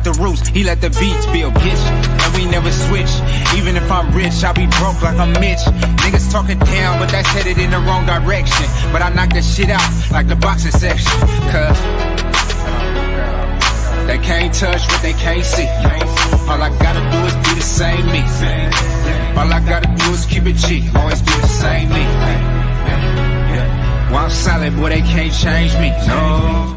the roots, he let the beats build, bitch. And we never switch. Even if I'm rich, I'll be broke like I'm Mitch. Niggas talking down, but that's headed in the wrong direction. But I knock that shit out like the boxing section. Cause they can't touch what they can't see. All I gotta do is be the same me. All I gotta do is keep it G. Always be the same me. While I'm solid, boy, they can't change me. No.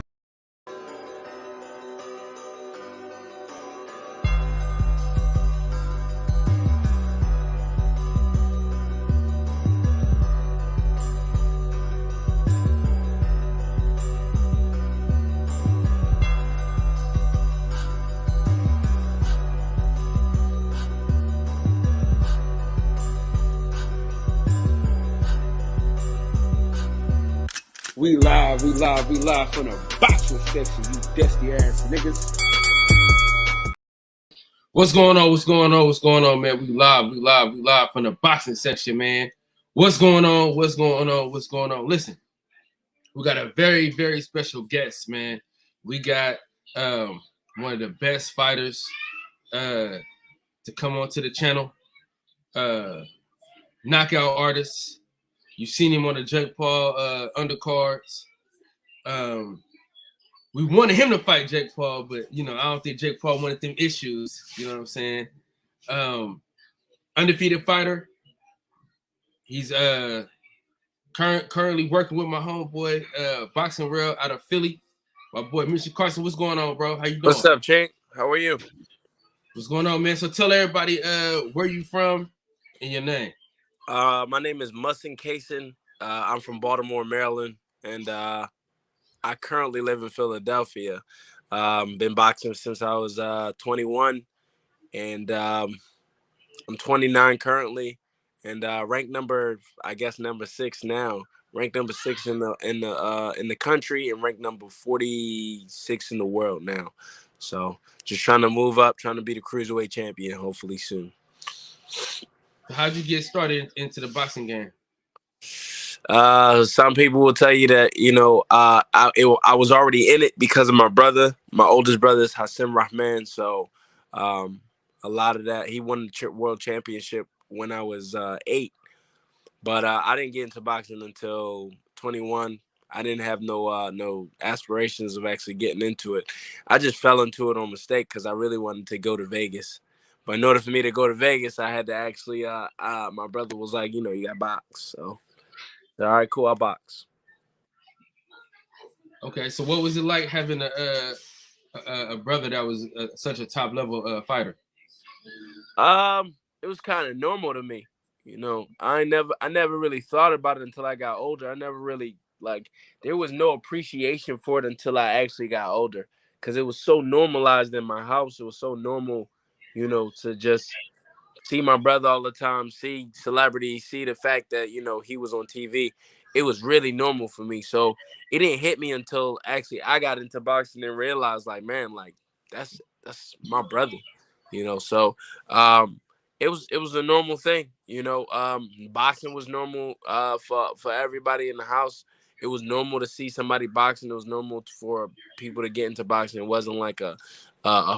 We live from the boxing section, you dusty ass niggas. What's going on, man? We live from the boxing section, man. What's going on? Listen, we got a very, very special guest, man. We got one of the best fighters to come onto the channel, knockout artist. You've seen him on the Jake Paul undercards. We wanted him to fight Jake Paul, but I don't think Jake Paul wanted them issues. You know what I'm saying? Undefeated fighter. He's currently working with my homeboy, Boxing Real out of Philly. My boy Muhsin Cason. What's going on, bro? How you doing? What's up, Jake? How are you? What's going on, man? So tell everybody where you from and your name. My name is Muhsin Cason. I'm from Baltimore, Maryland, and I currently live in Philadelphia. Been boxing since I was 21, and I'm 29 currently, and ranked number 6 now. Ranked number 6 in the country, and ranked number 46 in the world now. So just trying to move up, trying to be the cruiserweight champion, hopefully soon. How'd you get started into the boxing game? Some people will tell you that, I was already in it because of my brother. My oldest brother is Hassan Rahman. So a lot of that, he won the world championship when I was 8. But I didn't get into boxing until 21. I didn't have no aspirations of actually getting into it. I just fell into it on mistake because I really wanted to go to Vegas. But in order for me to go to Vegas, I had to actually, my brother was like, you got to box. So, all right, cool, I'll box. Okay, so what was it like having a brother that was such a top-level fighter? It was kind of normal to me. I never really thought about it until I got older. I never really, there was no appreciation for it until I actually got older because it was so normalized in my house. It was so normal, to just see my brother all the time, see celebrities, see the fact that, he was on TV. It was really normal for me. So it didn't hit me until actually I got into boxing and realized that's my brother, So it was a normal thing, boxing was normal for everybody in the house. It was normal to see somebody boxing. It was normal for people to get into boxing. It wasn't like a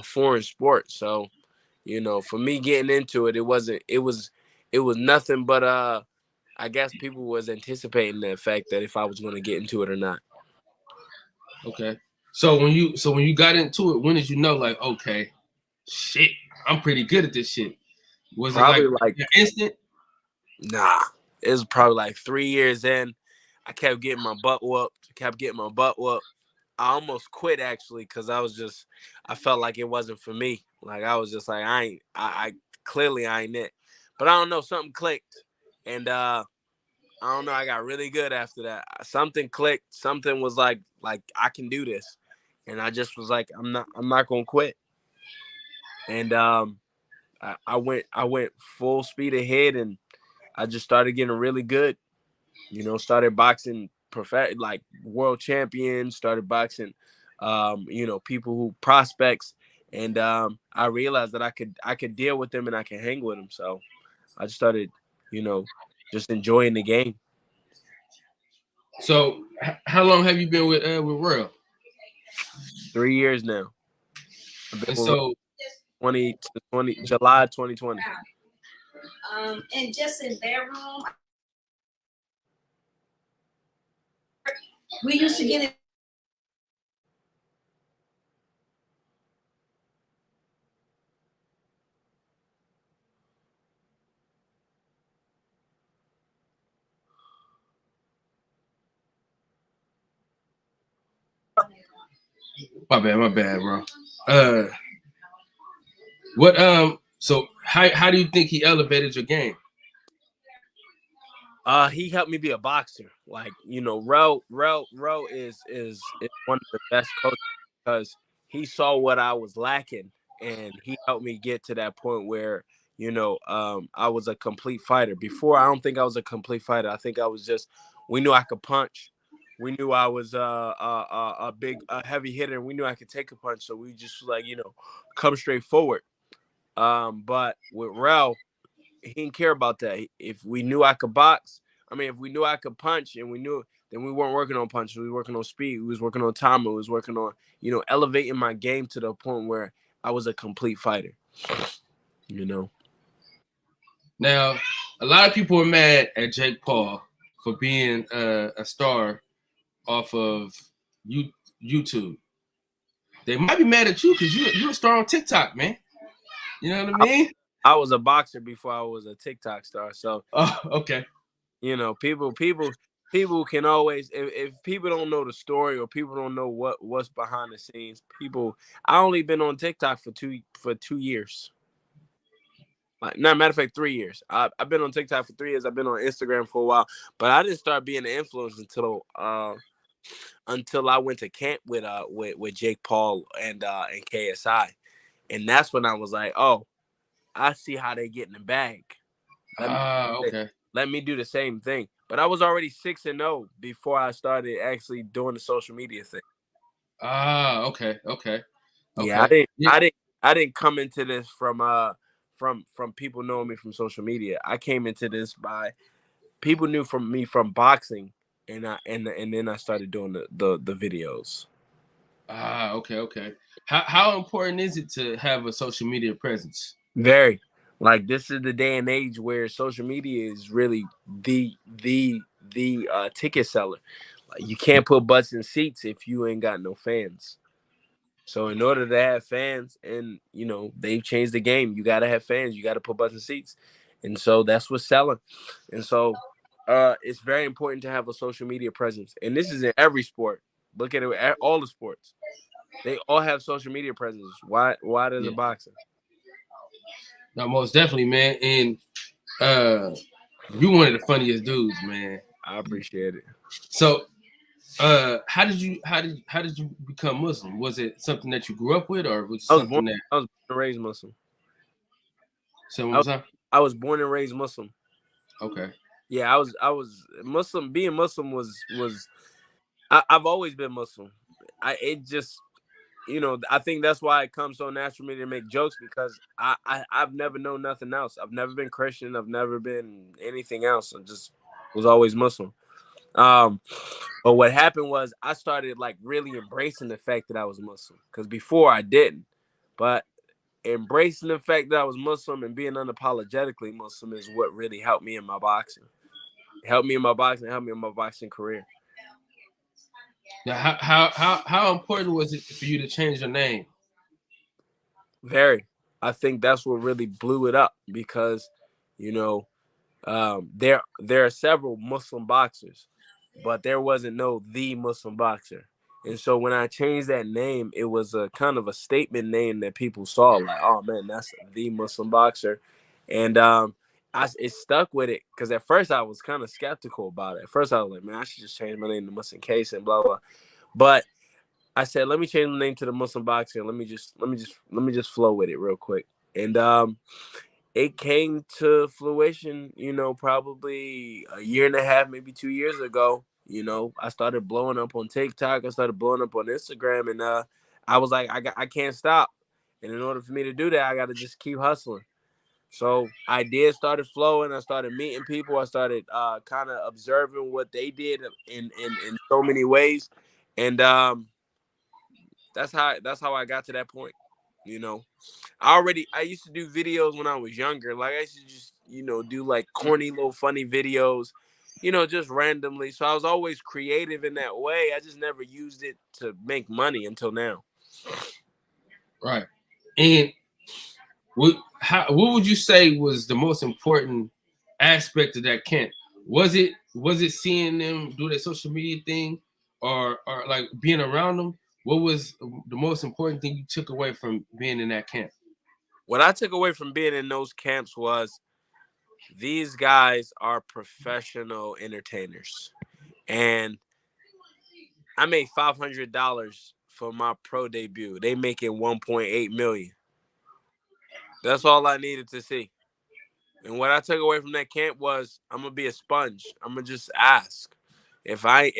foreign sport. So, for me getting into it, it was nothing but I guess people was anticipating the fact that if I was going to get into it or not. Okay. So when you got into it, when did you know okay, shit, I'm pretty good at this shit? Was probably it like an instant? Nah. It was probably like 3 years in. I kept getting my butt whooped. I almost quit actually because I felt like it wasn't for me. Like I was just like I clearly ain't it. But I don't know, something clicked, and I don't know, I got really good after that. Something clicked. Something was like I can do this, and I just was like I'm not gonna quit. And I went full speed ahead, and I just started getting really good. Started boxing world champions, started boxing, people who prospects. And I realized that I could deal with them and I can hang with them. So I just started, just enjoying the game. So how long have you been with Royal? 3 years now. I've been And with so 2020 July 2020. And just in their room, we used to get it. my bad, bro. What so how do you think he elevated your game? He helped me be a boxer. Like, you know, Rel is one of the best coaches because he saw what I was lacking and he helped me get to that point where, you know, I was a complete fighter. Before, I don't think I was a complete fighter. I think I was just, we knew I could punch. We knew I was a big, heavy hitter. And we knew I could take a punch. So we just like, you know, come straight forward. But with Rel, he didn't care about that. If we knew I could box, I mean, if we knew I could punch and we knew, then we weren't working on punches. We were working on speed. We was working on time. We was working on, you know, elevating my game to the point where I was a complete fighter, you know. Now, a lot of people are mad at Jake Paul for being a star off of YouTube. They might be mad at you because you're a star on TikTok, man. You know what I mean? I was a boxer before I was a TikTok star. So, Oh, okay. you know, people can always, if people don't know the story or people don't know what's behind the scenes, I only been on TikTok for 2 years. Like, no, matter of fact, 3 years. I've been on TikTok for 3 years. I've been on Instagram for a while, but I didn't start being an influencer until I went to camp with Jake Paul and KSI, and that's when I was like, oh, I see how they get in the bag. Okay. Let me do the same thing. But I was already 6-0 before I started actually doing the social media thing. Okay. Yeah, I didn't come into this from people knowing me from social media. I came into this by people knew from me from boxing, and then I started doing the videos. Okay. How important is it to have a social media presence? Very. Like, this is the day and age where social media is really the ticket seller. Like, you can't put butts in seats if you ain't got no fans. So in order to have fans, and you know, they've changed the game, you gotta have fans, you gotta put butts in seats. And so that's what's selling. And so it's very important to have a social media presence. And this is in every sport. Look at it at all the sports. They all have social media presence. Why does a boxing? No, most definitely, man. And you one of the funniest dudes, man. I appreciate it. So how did you become Muslim? Was it something that you grew up with, or was it I was something that born and raised Muslim. I was born and raised Muslim. Okay. Yeah, I was Muslim. Being Muslim was I've always been Muslim. It just, you know, I think that's why it comes so natural to me to make jokes, because I've never known nothing else. I've never been Christian. I've never been anything else. I just was always Muslim. But what happened was I started like really embracing the fact that I was Muslim, because before I didn't. But embracing the fact that I was Muslim and being unapologetically Muslim is what really helped me in my boxing. Helped me in my boxing career. Now, how important was it for you to change your name? Very. I think that's what really blew it up, because, you know, there are several Muslim boxers, but there wasn't no the Muslim boxer. And so when I changed that name, it was a kind of a statement name that people saw, like, oh man, that's the Muslim boxer. And it stuck with it, because at first I was kind of skeptical about it. At first I was like, man, I should just change my name to Muhsin Cason, blah blah. But I said, let me change my name to the Muslim boxer. Let me just flow with it real quick. And it came to fruition, you know, probably a year and a half, maybe 2 years ago. You know, I started blowing up on TikTok. I started blowing up on Instagram, and I was like, I can't stop. And in order for me to do that, I got to just keep hustling. So ideas started flowing. I started meeting people. I started kind of observing what they did in so many ways, and that's how I got to that point. You know, I used to do videos when I was younger. Like I used to just, do like corny little funny videos, just randomly. So I was always creative in that way. I just never used it to make money until now. Right. And what would you say was the most important aspect of that camp? Was it seeing them do their social media thing, or like being around them? What was the most important thing you took away from being in that camp? What I took away from being in those camps was these guys are professional entertainers. And I made $500 for my pro debut. They making 1.8 million. That's all I needed to see. And what I took away from that camp was I'm gonna be a sponge. I'm gonna just ask. If I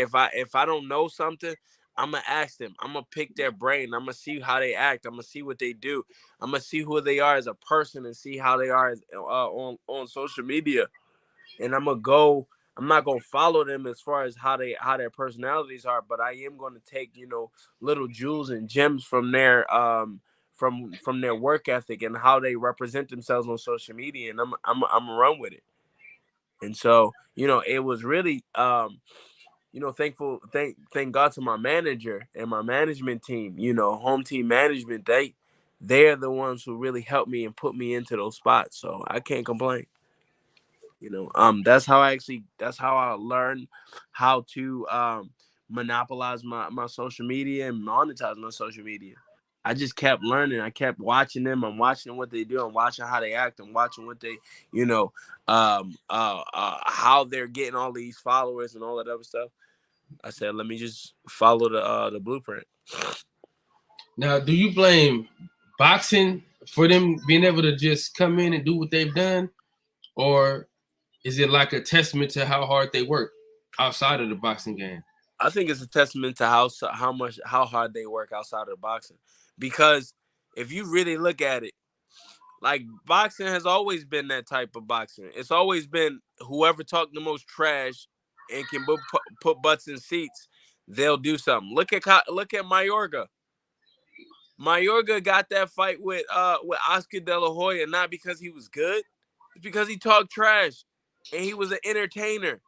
don't know something, I'm gonna ask them. I'm gonna pick their brain. I'm gonna see how they act. I'm gonna see what they do. I'm gonna see who they are as a person and see how they are on social media. And I'm gonna go. I'm not gonna follow them as far as how their personalities are, but I am gonna take little jewels and gems from from their work ethic and how they represent themselves on social media, and I'm gonna run with it. And so it was really thankful, thank God to my manager and my management team, home team management. They're the ones who really helped me and put me into those spots. So I can't complain. That's how I learned how to monopolize my social media and monetize my social media. I just kept learning. I kept watching them. I'm watching what they do. I'm watching how they act. I'm watching what they, how they're getting all these followers and all that other stuff. I said, let me just follow the blueprint. Now, do you blame boxing for them being able to just come in and do what they've done, or is it like a testament to how hard they work outside of the boxing game? I think it's a testament to how hard they work outside of boxing. Because if you really look at it, like boxing has always been that type of boxing. It's always been whoever talked the most trash and can put butts in seats, they'll do something. Look at Mayorga. Mayorga got that fight with Oscar De La Hoya not because he was good, it's because he talked trash and he was an entertainer.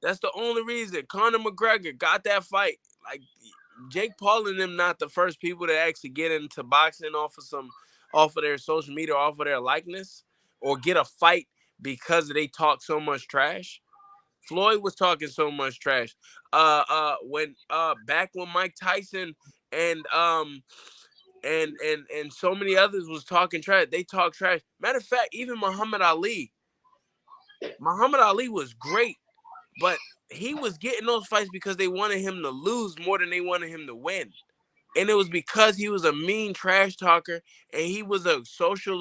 That's the only reason. Conor McGregor got that fight. Like Jake Paul and them, not the first people to actually get into boxing off of their social media, off of their likeness, or get a fight because they talk so much trash. Floyd was talking so much trash. When back when Mike Tyson and so many others was talking trash, they talk trash. Matter of fact, even Muhammad Ali was great. But he was getting those fights because they wanted him to lose more than they wanted him to win. And it was because he was a mean trash talker and he was a social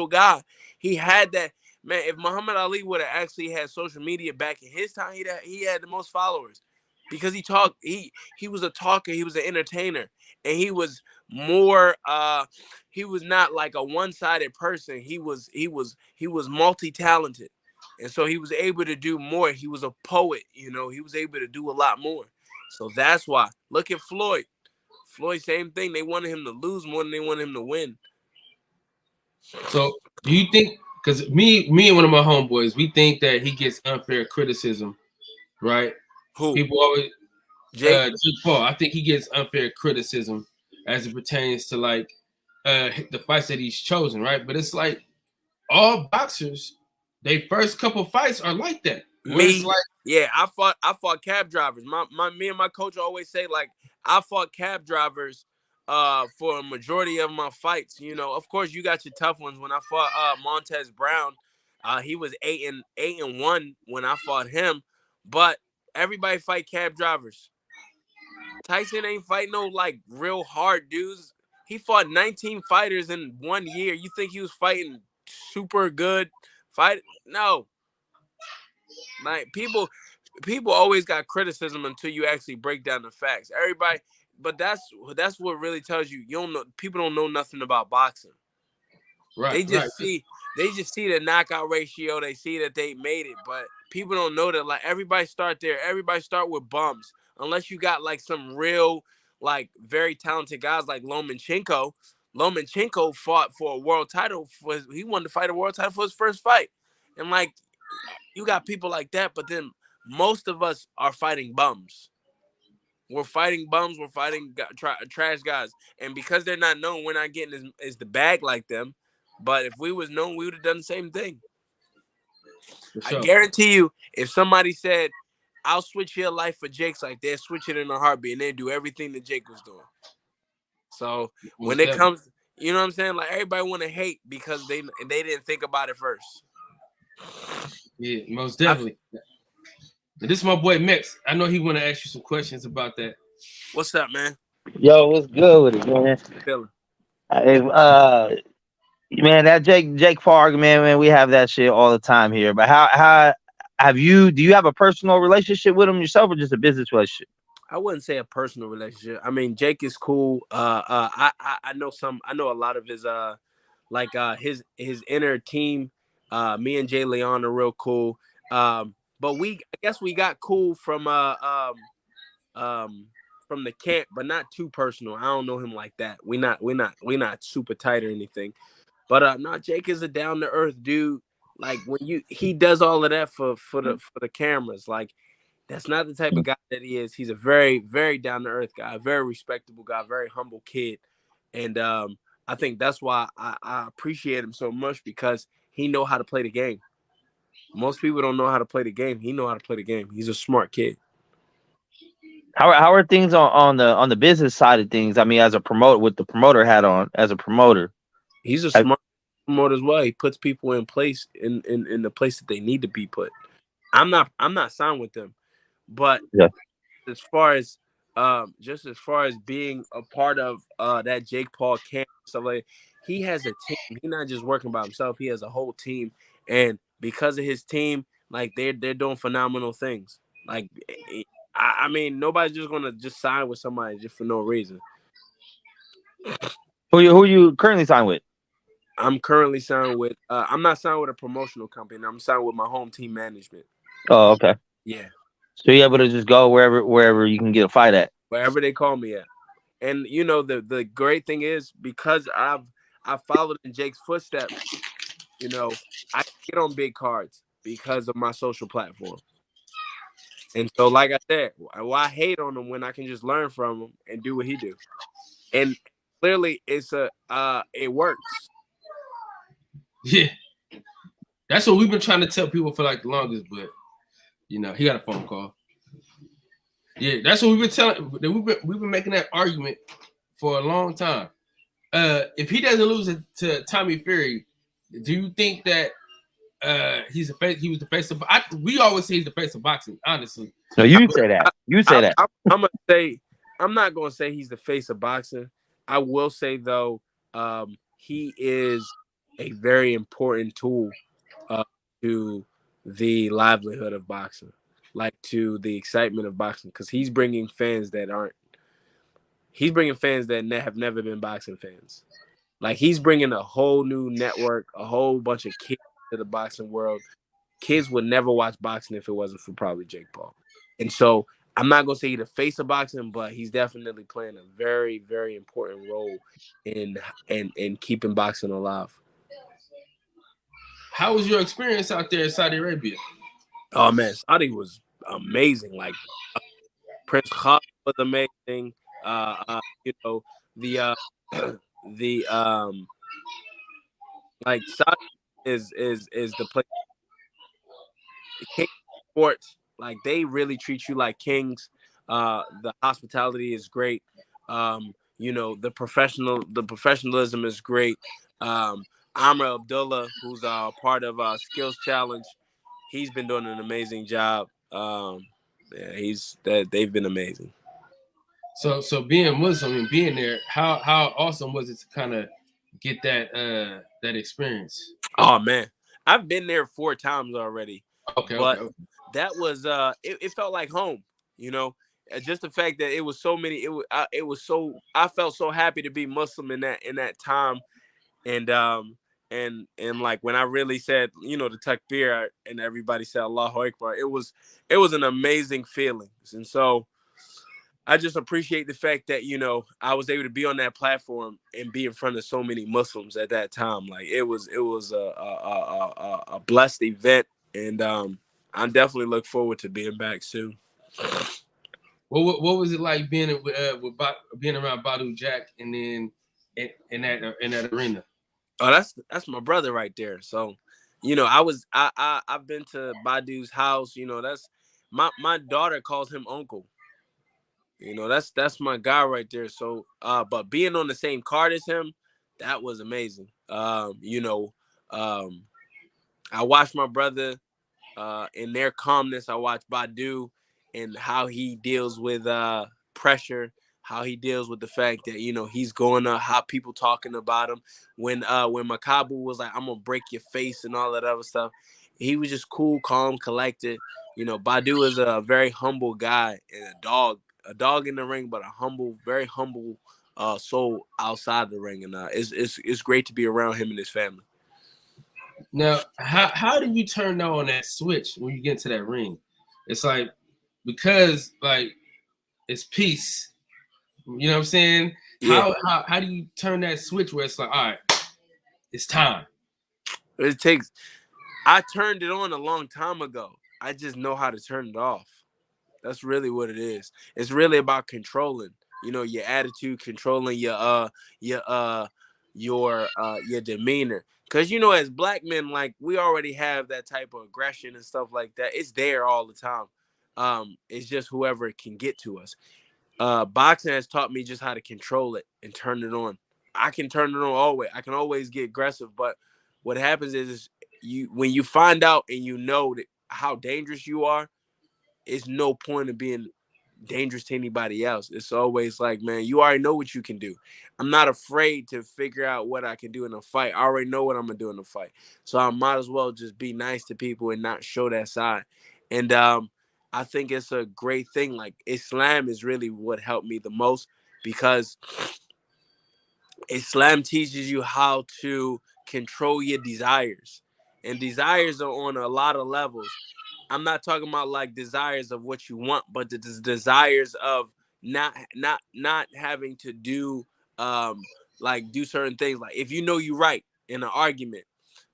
guy. He had that, man. If Muhammad Ali would have actually had social media back in his time, he had the most followers because he talked. He was a talker. He was an entertainer, and he was more. He was not like a one-sided person. He was multi-talented. And so he was able to do more. He was a poet, he was able to do a lot more. So that's why. Look at Floyd. Floyd, same thing. They wanted him to lose more than they wanted him to win. So do you think, because me and one of my homeboys, we think that he gets unfair criticism, right? Who? People always Jake Paul. I think he gets unfair criticism as it pertains to like the fights that he's chosen, right? But it's like all boxers, their first couple fights are like that. Me, like, yeah, I fought cab drivers. Me and my coach always say, like, I fought cab drivers for a majority of my fights. Of course you got your tough ones. When I fought Montez Brown, he was 8-1 when I fought him. But everybody fight cab drivers. Tyson ain't fighting no like real hard dudes. He fought 19 fighters in 1 year. You think he was fighting super good fight? No. Like people always got criticism until you actually break down the facts. Everybody, but that's what really tells you don't know. People don't know nothing about boxing. Right. They just see the knockout ratio. They see that they made it, but people don't know that. Like everybody start there. Everybody start with bumps, unless you got like some real like very talented guys like Lomachenko. Lomachenko fought for a world title. He wanted to fight a world title for his first fight. And like, you got people like that, but then most of us are fighting bums. We're fighting bums. We're fighting trash guys. And because they're not known, we're not getting as the bag like them. But if we was known, we would have done the same thing. For I sure. guarantee you, if somebody said, I'll switch your life for Jake's, like they'd switch it in a heartbeat and they'd do everything that Jake was doing. So when it comes, you know what I'm saying? Like everybody want to hate because they didn't think about it first. Yeah, most definitely. This is my boy Mex. I know he want to ask you some questions about that. What's up, man? Yo, what's good with it, man? Feeling. Hey, man, that Jake Paul argument, man, we have that shit all the time here. But how do you have a personal relationship with him yourself, or just a business relationship? I wouldn't say a personal relationship. I mean, Jake is cool. I know a lot of his his inner team. Me and Jay Leon are real cool. But I guess we got cool from the camp, but not too personal. I don't know him like that. We're not super tight or anything. But no, Jake is a down to earth dude. Like he does all of that for the cameras. Like that's not the type of guy that he is. He's a very, very down to earth guy, very respectable guy, very humble kid. And I think that's why I appreciate him so much, because he know how to play the game. Most people don't know how to play the game. He know how to play the game. He's a smart kid. How are things on the business side of things? I mean, as a promoter, with the promoter hat on, as a promoter, he's a smart promoter as well. He puts people in place in the place that they need to be put. I'm not signed with them, but yeah. as far as being a part of that Jake Paul camp, stuff like, he has a team. He's not just working by himself. He has a whole team, and because of his team, like they're doing phenomenal things. Like, I mean, nobody's just gonna just sign with somebody just for no reason. Who you currently signed with? I'm currently signed with. I'm not signed with a promotional company. I'm signed with my home team management. Oh, okay. Yeah. So you're able to just go wherever you can get a fight at. Wherever they call me at. And you know, the great thing is, because I followed in Jake's footsteps, you know, I get on big cards because of my social platform. And so, like I said, why hate on him when I can just learn from him and do what he do? And clearly it works. Yeah. That's what we've been trying to tell people for like the longest, but you know, he got a phone call. Yeah, that's what we've been telling. We've been making that argument for a long time. If he doesn't lose it to Tommy Fury, do you think that he's a face? He was the face of. We always say he's the face of boxing. Honestly, No, you say that. You say that. I'm gonna say, I'm not gonna say he's the face of boxing. I will say though, he is a very important tool to the livelihood of boxing, like to the excitement of boxing, because he's bringing fans that have never been boxing fans. Like, he's bringing a whole new network, a whole bunch of kids to the boxing world. Kids would never watch boxing if it wasn't for probably Jake Paul. And so I'm not gonna say he's the face of boxing, but he's definitely playing a very, very important role in keeping boxing alive. how was your experience out there in Saudi Arabia? Oh man, Saudi was amazing. Like, Prince Khalid was amazing. You know, the like, Saudi is the place. King Sports, like, they really treat you like kings. The hospitality is great. You know, the professionalism is great. Amr Abdullah, who's part of Skills Challenge, he's been doing an amazing job. Yeah, they've been amazing. So being Muslim and being there, how awesome was it to kind of get that experience? Oh man, I've been there 4 times already. Okay. That was it felt like home, you know. Just the fact that it was so many, I felt so happy to be Muslim in that time. And like, when I really said, you know, the takbir and everybody said Allahu Akbar, it was an amazing feeling. And so I just appreciate the fact that, you know, I was able to be on that platform and be in front of so many Muslims at that time. Like it was a blessed event, and I definitely look forward to being back soon. What was it like being being around Badu Jack and then in that arena? Oh, that's my brother right there. So, you know, I've been to Badu's house. You know, that's my daughter calls him uncle. You know, that's my guy right there. So, but being on the same card as him, that was amazing. You know, um, I watched my brother in their calmness. I watched Badu and how he deals with pressure, how he deals with the fact that, you know, he's going to how people talking about him. When Makabu was like, "I'm gonna break your face" and all that other stuff, he was just cool, calm, collected. You know, Badu is a very humble guy and a dog in the ring, but a humble, very humble soul outside the ring, and it's great to be around him and his family. Now, how do you turn on that switch when you get into that ring? It's like because like it's peace. You know what I'm saying? Yeah, How do you turn that switch where it's like, all right, it's time? it takes. I turned it on a long time ago. I just know how to turn it off. That's really what it is. It's really about controlling, you know, your attitude, controlling your your demeanor. Cause you know, as black men, like we already have that type of aggression and stuff like that. It's there all the time. It's just whoever can get to us. Boxing has taught me just how to control it and turn it on. I can turn it on always. I can always get aggressive, but what happens is you when you find out and you know that how dangerous you are, it's no point of being dangerous to anybody else. It's always like, man, you already know what you can do. I'm not afraid to figure out what I can do in a fight. I already know what I'm gonna do in a fight. So I might as well just be nice to people and not show that side. And I think it's a great thing. Like Islam is really what helped me the most because Islam teaches you how to control your desires. And desires are on a lot of levels. I'm not talking about like desires of what you want, but the desires of not having to do like do certain things. Like if you know you're right in an argument,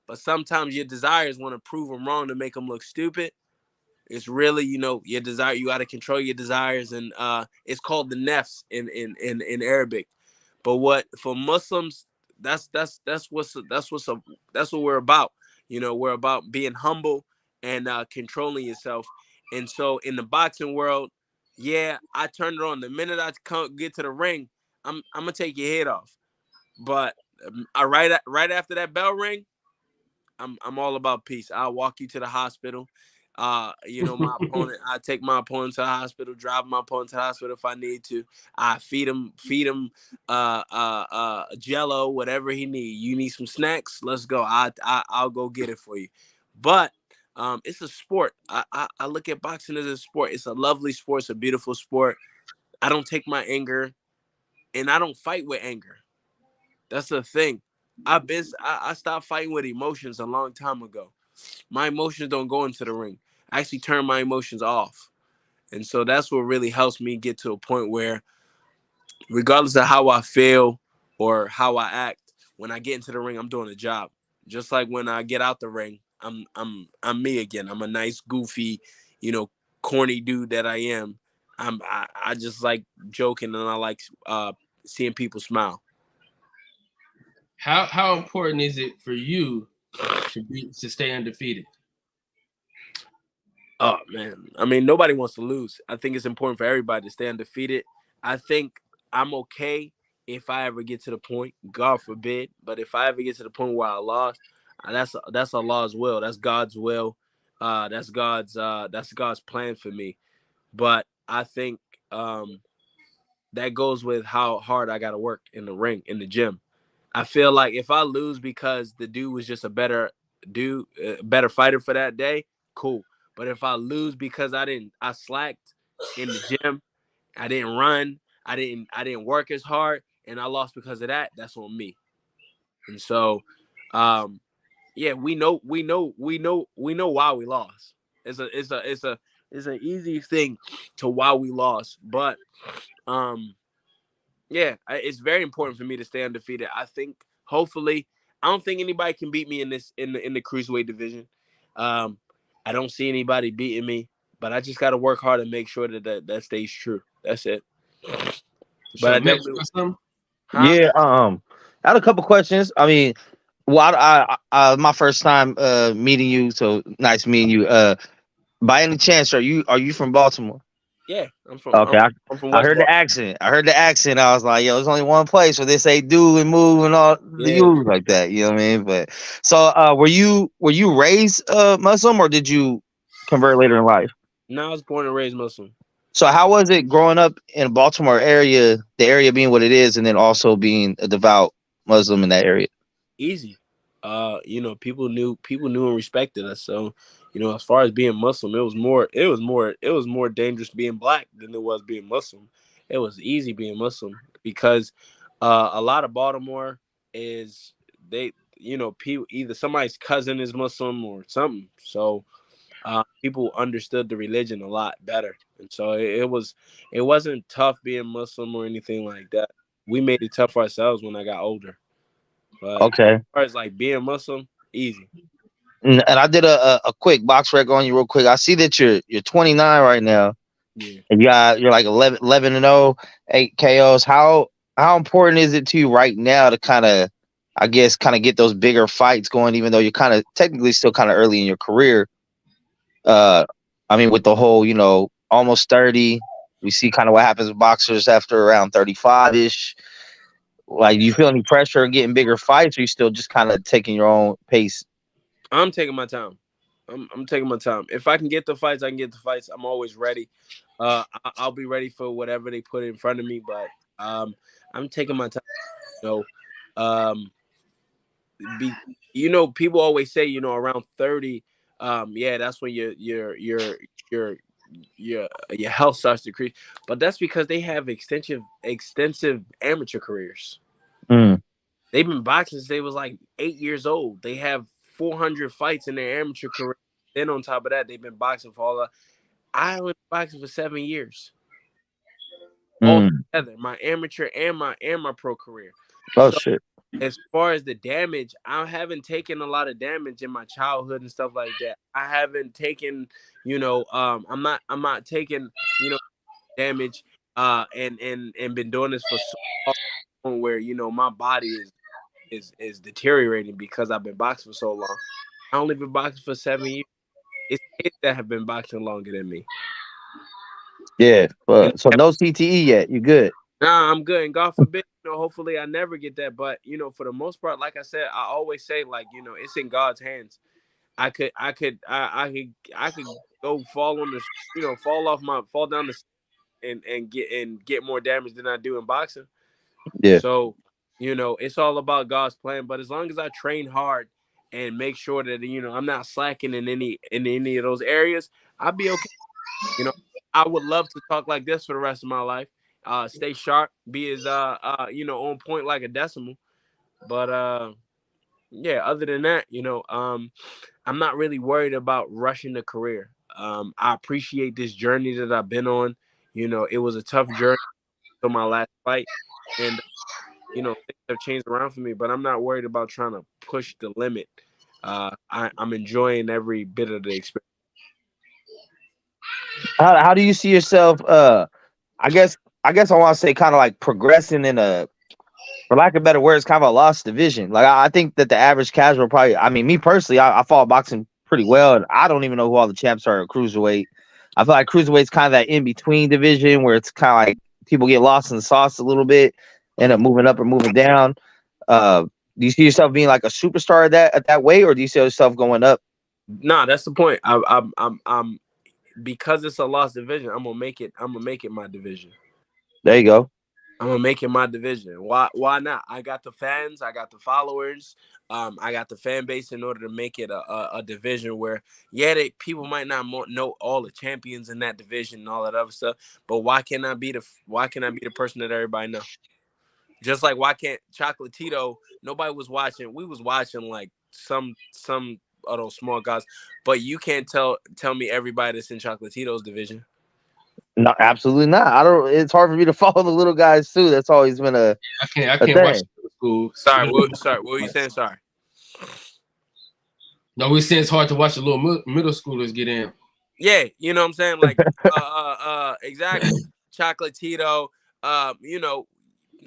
but sometimes your desires want to prove them wrong to make them look stupid. It's really, you know, your desire. You got to control your desires, and it's called the nafs in Arabic. But what for Muslims, that's what we're about. You know, we're about being humble and controlling yourself. And so in the boxing world, yeah, I turned it on the minute I get to the ring. I'm gonna take your head off. But right after that bell ring, I'm all about peace. I'll walk you to the hospital. You know, my opponent, I take my opponent to the hospital, drive my opponent to the hospital if I need to. I feed him jello, whatever he need. You need some snacks? Let's go. I'll go get it for you. But it's a sport. I look at boxing as a sport. It's a lovely sport. It's a beautiful sport. I don't take my anger and I don't fight with anger. That's the thing. I stopped fighting with emotions a long time ago. My emotions don't go into the ring. I actually turn my emotions off. And so that's what really helps me get to a point where regardless of how I feel or how I act, when I get into the ring, I'm doing a job. Just like when I get out the ring, I'm me again. I'm a nice, goofy, you know, corny dude that I am. I just like joking and I like seeing people smile. How important is it for you to stay undefeated? Oh man, I mean nobody wants to lose. I think it's important for everybody to stay undefeated. I think I'm okay if I ever get to the point, God forbid, but if I ever get to the point where I lost, that's Allah's will. That's God's will. That's God's plan for me. But I think that goes with how hard I got to work in the ring, in the gym. I feel like if I lose because the dude was just a better dude, better fighter for that day, cool. But if I lose because I slacked in the gym, I didn't run, I didn't work as hard, and I lost because of that, that's on me. And so, yeah, we know why we lost. It's an easy thing to why we lost, but um yeah, it's very important for me to stay undefeated. I think hopefully I don't think anybody can beat me in this in the cruiserweight division. Um, I don't see anybody beating me, but I just got to work hard and make sure that stays true. That's it. But So, I Mitch, definitely, you got something? huh? Yeah. I had a couple questions. I mean, well, my first time meeting you, so nice meeting you. By any chance, are you from Baltimore? Yeah, Okay, I'm from I West heard the Baltimore. accent. I heard the accent. I was like, yo, there's only one place where they say do and move and all the Yeah. U's like that. You know what I mean? But so, were you raised Muslim or did you convert later in life? Now I was born and raised Muslim. So how was it growing up in Baltimore area, the area being what it is, and then also being a devout Muslim in that area? Easy. People knew and respected us. So, as far as being Muslim, it was more dangerous being black than it was being Muslim. It was easy being Muslim because a lot of Baltimore is people either somebody's cousin is Muslim or something. So people understood the religion a lot better, and so it wasn't tough being Muslim or anything like that. We made it tough for ourselves when I got older. But as Okay. far as like being Muslim, easy. And I did a quick box rec on you real quick. I see that you're 29 right now, Yeah. and you're like 11 and 0, 8 KOs. How important is it to you right now to kind of, I guess, kind of get those bigger fights going, even though you're kind of technically still kind of early in your career? Uh, I mean, with the whole, almost 30, we see kind of what happens with boxers after around 35 ish. Like, do you feel any pressure of getting bigger fights, or you still just kind of taking your own pace? I'm taking my time. I'm taking my time. If I can get the fights, I can get the fights. I'm always ready. I'll be ready for whatever they put in front of me. But I'm taking my time. You um, be people always say around 30. Yeah, that's when your your health starts to decrease. But that's because they have extensive amateur careers. Mm, They've been boxing since they was like 8 years old. They have 400 fights in their amateur career. Then on top of that, they've been boxing for all. I only been boxing for 7 years all mm. together. My amateur and my pro career. Oh So shit. as far as the damage, I haven't taken a lot of damage in my childhood and stuff like that. I haven't taken, I'm not taking, damage, and been doing this for so long where my body is deteriorating because I've been boxing for so long. I only been boxing for 7 years. It's kids that have been boxing longer than me. Yeah. You So know, no CTE yet. You good? nah, I'm good. And God forbid, hopefully I never get that. But for the most part, like I said, I always say, like, it's in God's hands. I could go fall on the, fall down the and get more damage than I do in boxing. Yeah. So, it's all about God's plan. But as long as I train hard and make sure that I'm not slacking in any of those areas, I'll be okay. You know, I would love to talk like this for the rest of my life. Stay sharp, be as on point like a decimal. But yeah, other than that, I'm not really worried about rushing the career. I appreciate this journey that I've been on. It was a tough journey to my last fight, and things have changed around for me. But I'm not worried about trying to push the limit. I'm enjoying every bit of the experience. How do you see yourself? I guess I want to say kind of like progressing in a, for lack of better words, kind of a lost division. Like I think that the average casual probably. I mean, me personally, I follow boxing pretty well, and I don't even know who all the champs are at cruiserweight. I feel like cruiserweight's kind of that in between division where it's kind of like people get lost in the sauce a little bit, end up moving up or moving down. Uh, do you see yourself being like a superstar at that weight, or do you see yourself going up? Nah, that's the point. I'm because it's a lost division. I'm gonna make it. I'm gonna make it my division. There you go. I'm gonna make it my division. Why not? I got the fans, I got the followers, I got the fan base in order to make it a division where, yeah, people might not know all the champions in that division and all that other stuff, but why can I be the person that everybody know? Just like why can't Chocolatito? Nobody was watching. We was watching like some small guys. But you can't tell me everybody that's in Chocolatito's division. No, absolutely not. I don't. It's hard for me to follow the little guys too. That's always been a I can't watch thing. school. Sorry, what were you saying? Sorry. No, we're saying it's hard to watch the little middle schoolers get in. Yeah, you know what I'm saying? Like, exactly. Chocolatito, you know,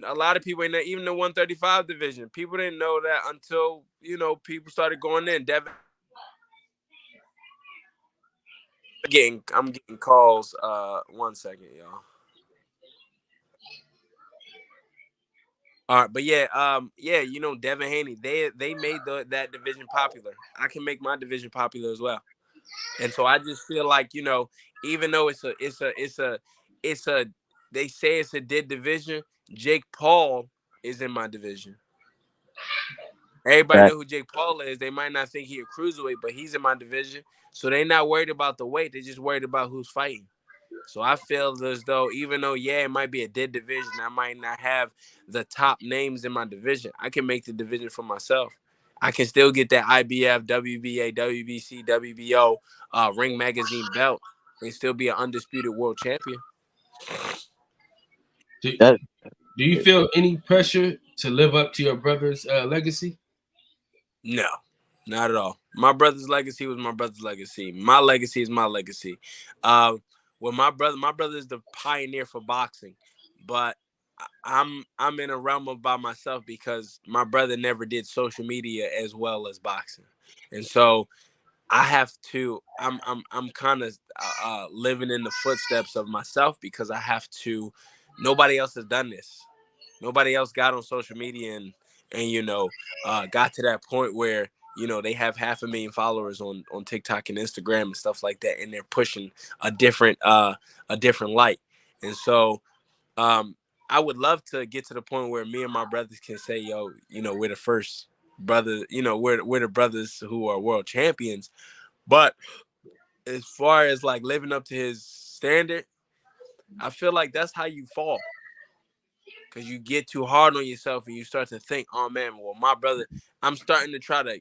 a lot of people in there, even the 135 division, people didn't know that until, you know, people started going in. Devin, I'm getting calls. 1 second, y'all. All right, but yeah, you know, Devin Haney, they made that division popular. I can make my division popular as well. And so I just feel like, you know, even though it's a they say it's a dead division, Jake Paul is in my division. Everybody Right. know who Jake Paul is. They might not think he a cruiserweight, but he's in my division. So they're not worried about the weight. They're just worried about who's fighting. So I feel as though, even though, yeah, it might be a dead division, I might not have the top names in my division. I can make the division for myself. I can still get that IBF, WBA, WBC, WBO Ring Magazine belt and still be an undisputed world champion. Do you feel any pressure to live up to your brother's legacy? No, not at all. My brother's legacy was my brother's legacy. My legacy is my legacy. Well, my brother is the pioneer for boxing, but I'm in a realm of by myself because my brother never did social media as well as boxing, and so I have to. I'm kind of living in the footsteps of myself because I have to. Nobody else has done this. Nobody else got on social media and you know got to that point where you know they have 500,000 followers on TikTok and Instagram and stuff like that, and they're pushing a different light. And so I would love to get to the point where me and my brothers can say, yo, you know, we're the first brother, you know, we're the brothers who are world champions. But as far as like living up to his standard, I feel like that's how you fall. Because you get too hard on yourself and you start to think, oh man, well, my brother, I'm starting to try to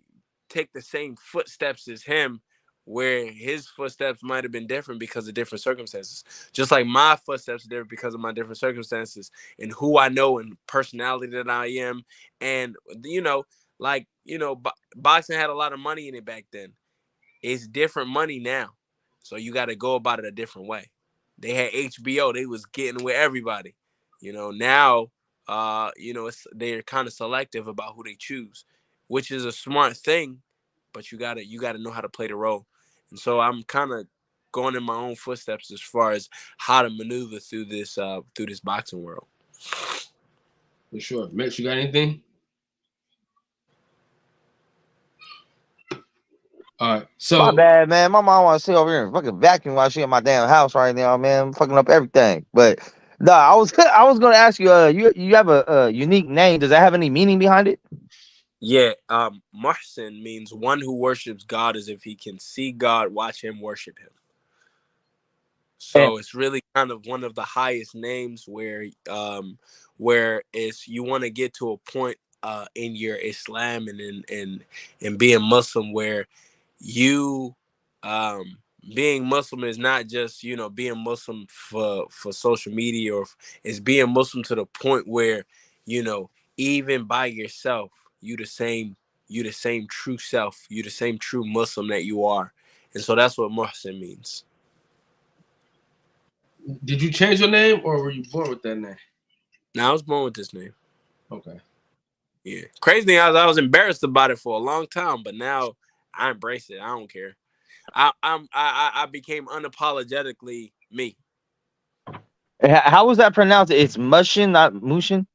take the same footsteps as him, where his footsteps might have been different because of different circumstances. Just like my footsteps are different because of my different circumstances and who I know and personality that I am. And, you know, like, you know, boxing had a lot of money in it back then. It's different money now. So you got to go about it a different way. They had HBO. They was getting with everybody. You know, now, you know, they're kind of selective about who they choose, which is a smart thing, but you gotta know how to play the role. And so I'm kind of going in my own footsteps as far as how to maneuver through this boxing world. For sure. Mitch, you got anything? All right. So My bad, man. My mom want to sit over here and fucking vacuum while she in my damn house right now, man. I'm fucking up everything. But no, I was gonna ask you. You have a unique name. Does that have any meaning behind it? Yeah, Muhsin means one who worships God as if he can see God, watch him, worship him. So it's really kind of one of the highest names where it's you want to get to a point in your Islam and being Muslim where you being Muslim is not just, you know, being Muslim for social media, or it's being Muslim to the point where, you know, even by yourself, you the same true self, you the same true Muslim that you are. And so that's what Muhsin means. did you change your name or were you born with that name? Now I was born with this name. Okay. Yeah. Crazy thing, I was embarrassed about it for a long time, but now I embrace it. I don't care. I became unapologetically me. How was that pronounced? It's Mushin, not Mushin.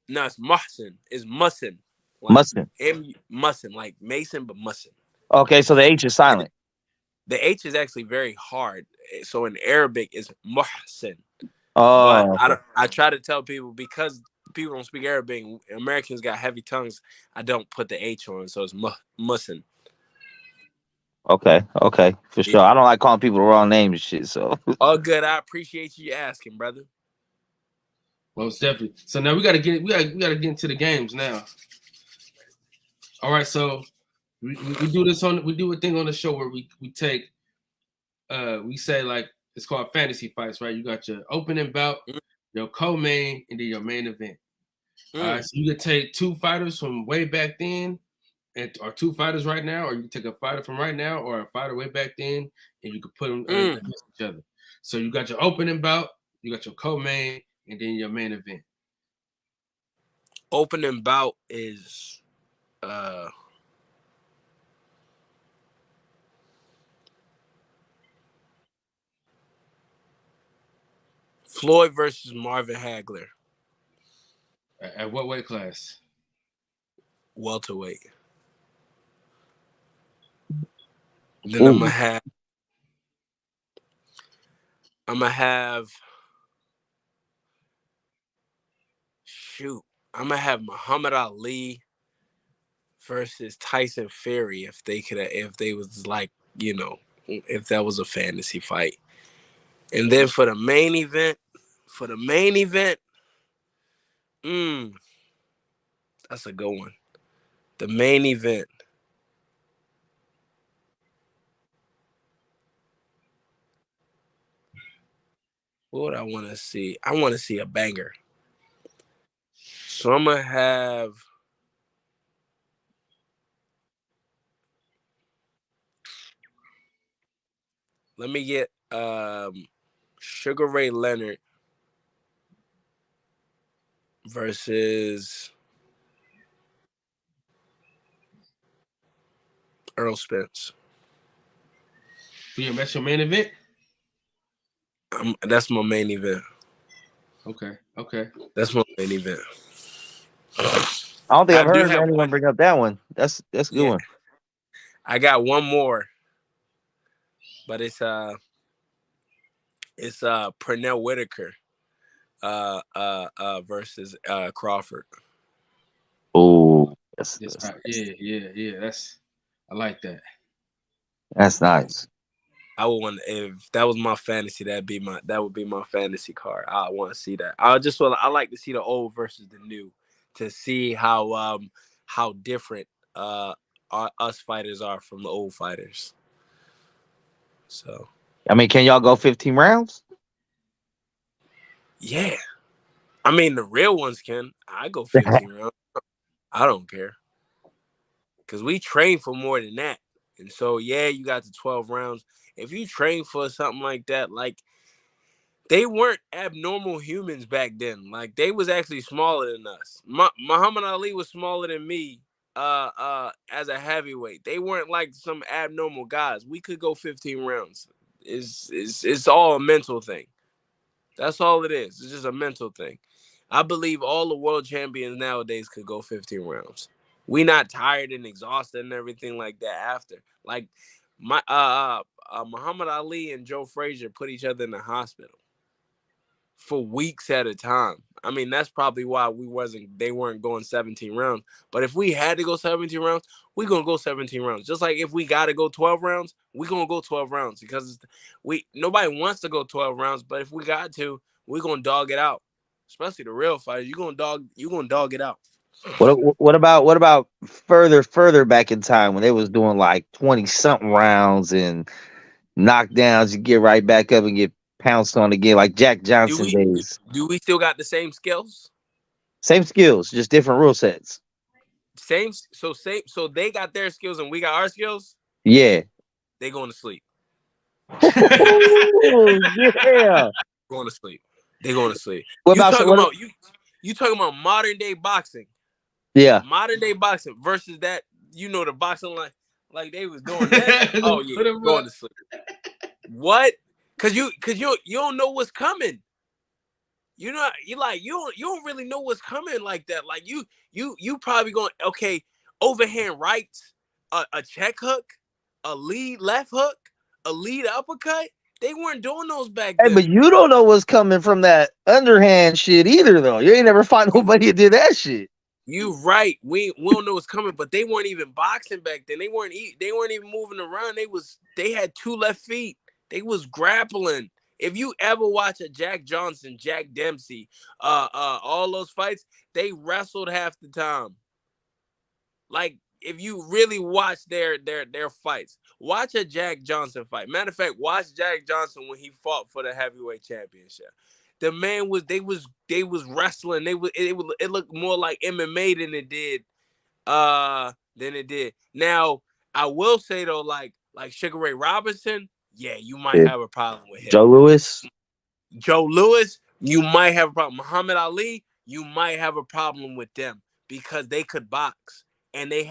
No, it's Muhsin. It's Muhsin. Like Mussin. Muhsin, like Mason, but Muhsin. Okay, so the H is silent. The H is actually very hard. So in Arabic, it's Muhsin. But Oh, I try to tell people, because people don't speak Arabic, Americans got heavy tongues, I don't put the H on, so it's Muhsin. okay, for sure. I don't like calling people the wrong names and shit. So All good. I appreciate you asking, brother. Most definitely. So now we gotta get into the games now. All right, so We do this on we do a thing on the show where we take we say like it's called fantasy fights, right? You got your opening bout, your co-main, and then your main event. All right, so you could take two fighters from way back then, or two fighters right now, or you can take a fighter from right now or a fighter way back then, and you could put them against each other. So you got your opening bout, you got your co-main, and then your main event. Opening bout is Floyd versus Marvin Hagler. At what weight class? Welterweight. Then I'm gonna have Muhammad Ali versus Tyson Fury if they was like, if that was a fantasy fight. And then for the main event, that's a good one. The main event. What would I want to see? I want to see a banger. So I'm going to have let me get Sugar Ray Leonard versus Earl Spence. That's your main event? That's my main event. Okay. That's my main event. I don't think I've heard anyone bring up that one. That's a good one. I got one more, but it's Pernell Whitaker versus Crawford. Oh, yeah. I like that. That's nice. I would want if that was my fantasy. That would be my fantasy card. I want to see that. I like to see the old versus the new to see how different us fighters are from the old fighters. So I mean, can y'all go 15 rounds? Yeah, I mean the real ones can. I go 15 rounds. I don't care because we train for more than that. And so you got the 12 rounds. If you train for something like that, like they weren't abnormal humans back then. Like they was actually smaller than us. Muhammad Ali was smaller than me as a heavyweight. They weren't like some abnormal guys. We could go 15 rounds. It's all a mental thing. That's all it is. It's just a mental thing. I believe all the world champions nowadays could go 15 rounds. We not tired and exhausted and everything like that after. Like my Muhammad Ali and Joe Frazier put each other in the hospital for weeks at a time. I mean, that's probably why they weren't going 17 rounds. But if we had to go 17 rounds, we're going to go 17 rounds. Just like if we got to go 12 rounds, we're going to go 12 rounds because nobody wants to go 12 rounds, but if we got to, we're going to dog it out. Especially the real fighters, you're going to dog it out. What about further back in time when they was doing like 20 something rounds and knockdowns, you get right back up and get pounced on again, like Jack Johnson days. Do we still got the same skills? Same skills, just different rule sets. So they got their skills and we got our skills? Yeah. They going to sleep. Oh, yeah. Going to sleep. They going to sleep. You talking about modern day boxing? Yeah. Modern day boxing versus that, the boxing like they was doing that. Oh yeah, going to sleep. What? Cause you don't know what's coming. You don't really know what's coming like that. Like you probably going overhand rights, a check hook, a lead left hook, a lead uppercut. They weren't doing those back then. Hey, but you don't know what's coming from that underhand shit either, though. You ain't never find nobody who did that shit. You right. We don't know what's coming, but they weren't even boxing back then. They weren't even moving around. They had two left feet. They was grappling. If you ever watch a Jack Johnson, Jack Dempsey, all those fights, they wrestled half the time. Like if you really watch their fights, watch a Jack Johnson fight. Matter of fact, watch Jack Johnson when he fought for the heavyweight championship. The man was they was wrestling. It looked more like MMA than it did. Now I will say though, like Sugar Ray Robinson, yeah, you might Yeah. have a problem with him. Joe Louis, you might have a problem. Muhammad Ali, you might have a problem with them because they could box and they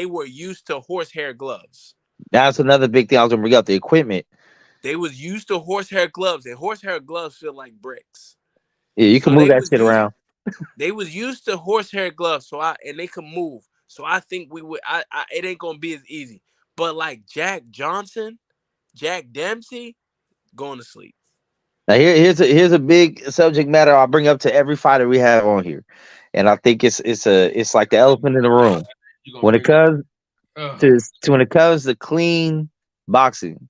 were used to horsehair gloves. that's another big thing I was gonna bring up. The equipment. They was used to horsehair gloves, and horsehair gloves feel like bricks. Yeah, you can So move that shit around. they was used to horsehair gloves, and they could move. So I think it ain't gonna be as easy. But like Jack Johnson, Jack Dempsey, going to sleep. Now here's a big subject matter I'll bring up to every fighter we have on here, and I think it's like the elephant in the room when it comes when it comes to clean boxing.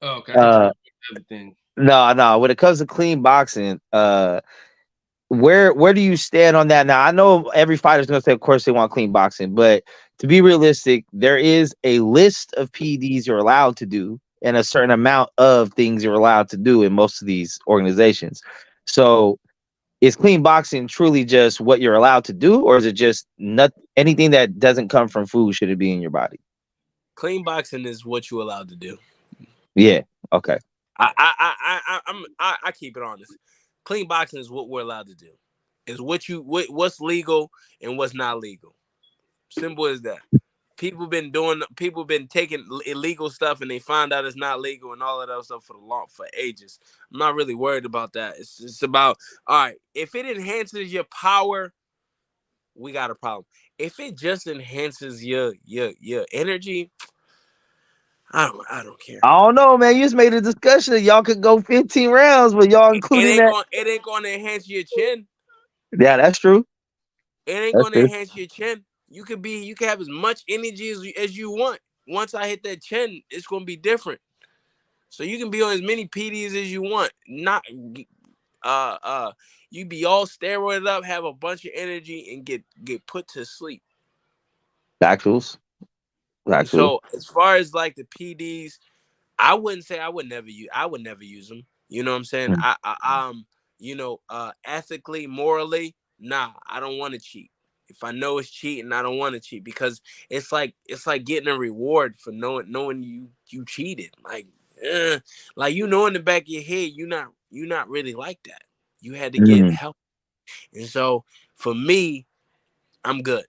Oh, okay. Everything. No. When it comes to clean boxing, where do you stand on that? Now I know every fighter's gonna say, of course, they want clean boxing, but to be realistic, there is a list of PDs you're allowed to do, and a certain amount of things you're allowed to do in most of these organizations. So, is clean boxing truly just what you're allowed to do, or is it just not anything that doesn't come from food should it be in your body? Clean boxing is what you're allowed to do. Yeah. Okay. I keep it honest. Clean boxing is what we're allowed to do. Is what's legal and what's not legal. Simple as that. People been taking illegal stuff and they find out it's not legal and all of that stuff for ages. I'm not really worried about that. It's about, all right, if it enhances your power, we got a problem. If it just enhances your energy, I don't care. I don't know, man. You just made a discussion that y'all could go 15 rounds, but y'all including that. It ain't gonna enhance your chin. Yeah, that's true. It ain't That's gonna true. enhance your chin. You can have as much energy as you want. Once I hit that chin, it's gonna be different. So you can be on as many PDs as you want. Not you be all steroided up, have a bunch of energy, and get put to sleep. Factuals. So as far as like the PDs, I wouldn't say I would never use them. You know what I'm saying? Ethically, morally, nah, I don't want to cheat. If I know it's cheating, I don't want to cheat because it's like getting a reward for knowing you cheated. Like in the back of your head, you're not really like that. You had to get help, and so for me, I'm good.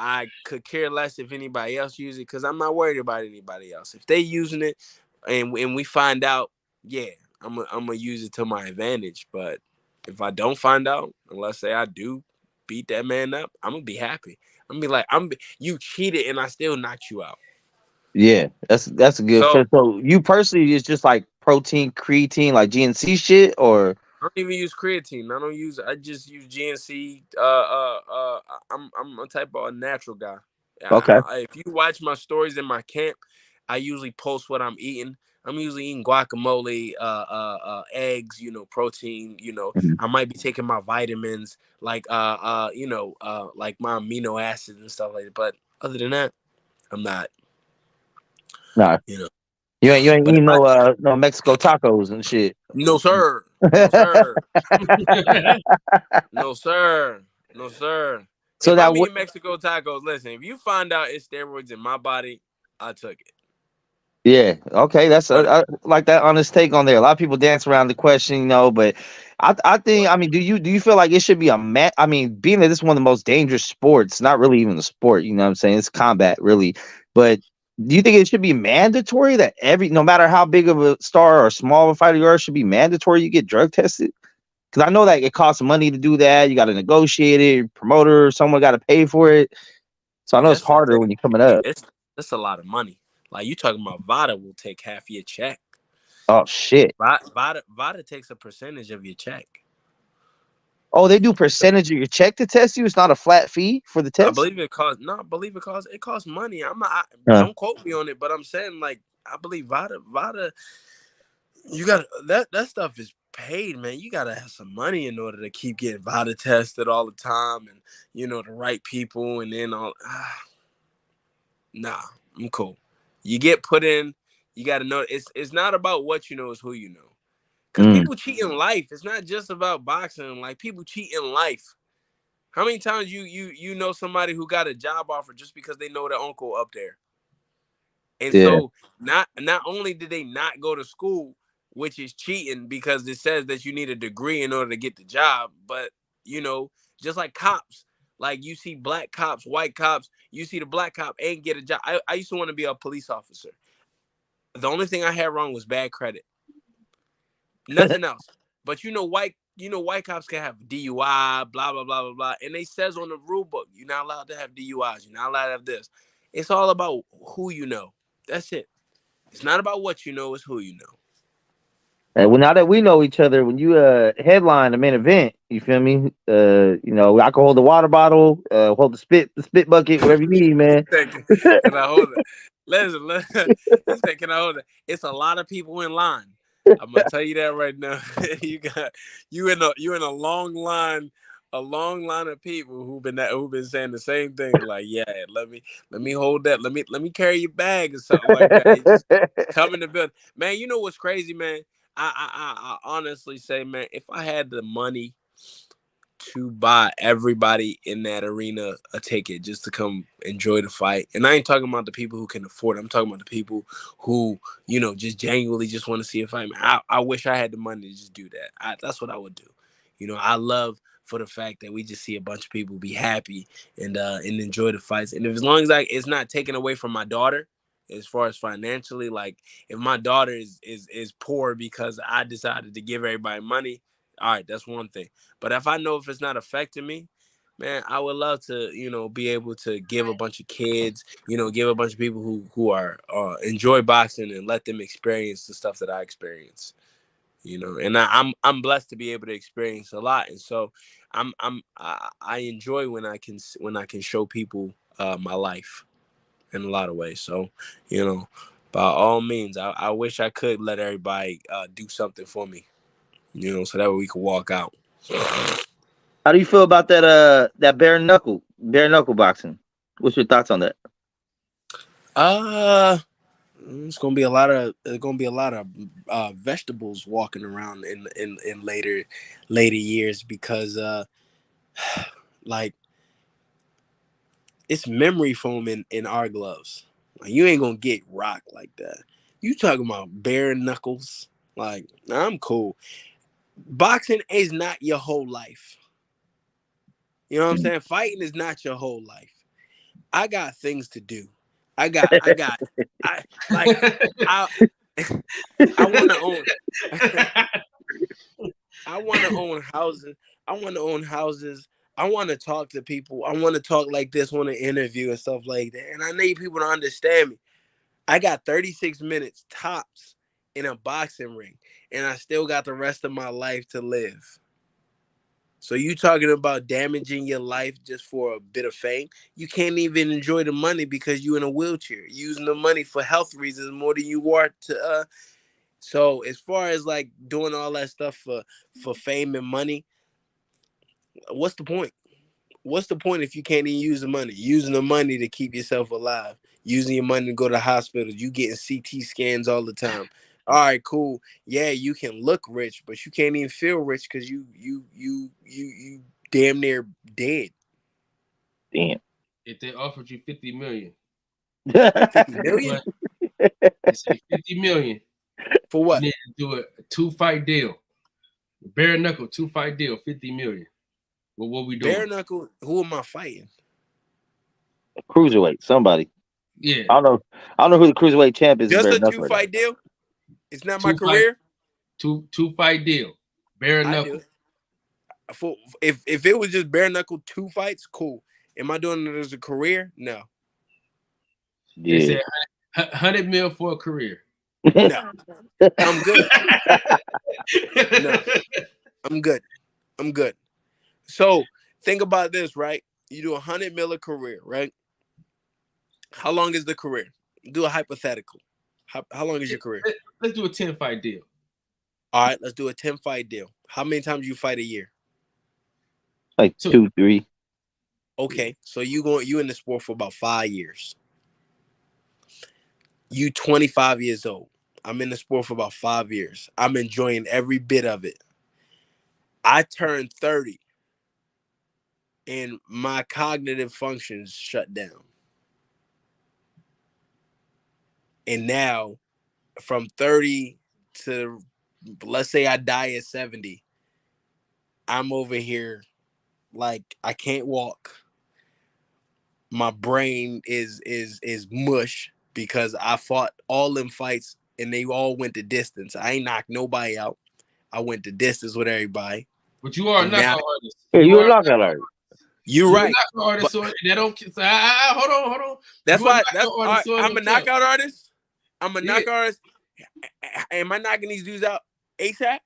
I could care less if anybody else uses it because I'm not worried about anybody else. If they using it, and we find out, yeah, I'm gonna use it to my advantage. But if I don't find out, unless say I do beat that man up, I'm gonna be happy. I'm gonna be like, you cheated and I still knocked you out. Yeah, that's a good. So you personally is just like protein, creatine, like GNC shit, or I don't even use creatine. I just use GNC. I'm a type of a natural guy. okay. If you watch my stories in my camp, I usually post what I'm eating. I'm usually eating guacamole, eggs, protein, I might be taking my vitamins, like my amino acids and stuff like that. But other than that, I'm not. Nah. You ain't But eating no Mexico tacos and shit. No, sir. No, sir. No, sir. No, sir. So if that I'm eating Mexico tacos, listen, if you find out it's steroids in my body, I took it. Yeah, okay, that's I like that honest take on there. A lot of people dance around the question, but I think, I mean, do you feel like it should be a I mean, being that this is one of the most dangerous sports, not really even a sport, you know what I'm saying? It's combat, really. But do you think it should be mandatory that no matter how big of a star or small of a fighter you are, it should be mandatory you get drug tested? Because I know that it costs money to do that. You got to negotiate it, promoter, someone got to pay for it. So I know it's harder when you're coming up. It's a lot of money. Like you talking about VADA will take half your check. Oh shit. VADA takes a percentage of your check. Oh, they do percentage of your check to test you. It's not a flat fee for the test. I believe it costs. No, I believe it costs money. Don't quote me on it, but I'm saying like I believe VADA. You got that stuff is paid, man, you gotta have some money in order to keep getting VADA tested all the time, and the right people, and then all. Nah, I'm cool. You get put in. You got to know it's not about what you know, it's who you know. Because people cheat in life. It's not just about boxing. Like, people cheat in life. How many times you know somebody who got a job offer just because they know their uncle up there? And so not only did they not go to school, which is cheating because it says that you need a degree in order to get the job, but just like cops, like you see black cops, white cops, you see the black cop ain't get a job. I used to want to be a police officer. The only thing I had wrong was bad credit. Nothing else. But white cops can have DUI, blah, blah, blah, blah, blah. And they says on the rule book, you're not allowed to have DUIs. You're not allowed to have this. It's all about who you know. That's it. It's not about what you know, it's who you know. Well, now that we know each other, when you headline the main event, you feel me? I can hold the water bottle, hold the spit bucket, whatever you need, man. Can I hold it? Listen. He said, "Can I hold it?" It's a lot of people in line. I'm gonna tell you that right now. you in a long line. A long line of people who've been saying the same thing, like, yeah, let me hold that, let me carry your bag or something like that. He just come in the building, man. You know what's crazy, man? I honestly say, man, if I had the money to buy everybody in that arena a ticket just to come enjoy the fight, and I ain't talking about the people who can afford it. I'm talking about the people who just genuinely just want to see a fight. Man, I wish I had the money to just do that. That's what I would do. I love for the fact that we just see a bunch of people be happy and enjoy the fights. And if, as long as it's not taken away from my daughter, as far as financially, like if my daughter is poor because I decided to give everybody money, all right, that's one thing. But if it's not affecting me, man, I would love to, be able to give a bunch of kids, give a bunch of people who are enjoy boxing and let them experience the stuff that I experience. And I'm blessed to be able to experience a lot, and so I enjoy when I can show people my life in a lot of ways. So, by all means, I wish I could let everybody do something for me, so that way we could walk out. How do you feel about that bare knuckle boxing? What's your thoughts on that? It's gonna be a lot of vegetables walking around in later years because like it's memory foam in our gloves. Like, you ain't gonna get rocked like that. You talking about bare knuckles? Like, I'm cool. Boxing is not your whole life. You know what I'm saying? Fighting is not your whole life. I got things to do. I want to own. I want to own houses. I want to own houses. I want to talk to people. I want to talk like this, want to interview and stuff like that. And I need people to understand me. I got 36 minutes tops in a boxing ring, and I still got the rest of my life to live. So you talking about damaging your life just for a bit of fame? You can't even enjoy the money because you in a wheelchair, using the money for health reasons more than you are to. So as far as like doing all that stuff for fame and money, what's the point? What's the point if you can't even use the money? Using the money to keep yourself alive, using your money to go to the hospital, you getting CT scans all the time. All right, cool. Yeah, you can look rich, but you can't even feel rich because you damn near dead. Damn. If they offered you 50 million. 50 million? They say 50 million. For what? You need to do a 2-fight deal. Bare knuckle 2-fight deal, 50 million. Well, what we doing? Bare knuckle, who am I fighting? Cruiserweight, somebody. Yeah. I don't know who the cruiserweight champ is. Just a 2-fight deal? It's not my career? Two-fight deal. Bare knuckle. If it was just bare knuckle 2 fights, cool. Am I doing it as a career? No. Yeah. They said 100 mil for a career. No. I'm good. No. I'm good. So think about this, right? You do 100 mil a career, right? How long is the career? Do a hypothetical. How long is your career? Let's do a 10-fight deal. All right, let's do a 10-fight deal. How many times you fight a year? Like 2, 3. Okay, so you in the sport for about 5 years. You 25 years old. I'm in the sport for about 5 years. I'm enjoying every bit of it. I turned 30 and my cognitive functions shut down. And now from 30 to, let's say I die at 70, I'm over here like I can't walk. My brain is mush because I fought all them fights and they all went the distance. I ain't knocked nobody out. I went the distance with everybody. But you are a And now, knockout artist. Yeah, You you're are a knockout artist. you're right. a knockout artist, But so that don't. Hold on. that's You why a knockout artist, so it I'm a don't count. knockout artist. I'm a Yeah. knockout artist. Am I knocking these dudes out ASAP?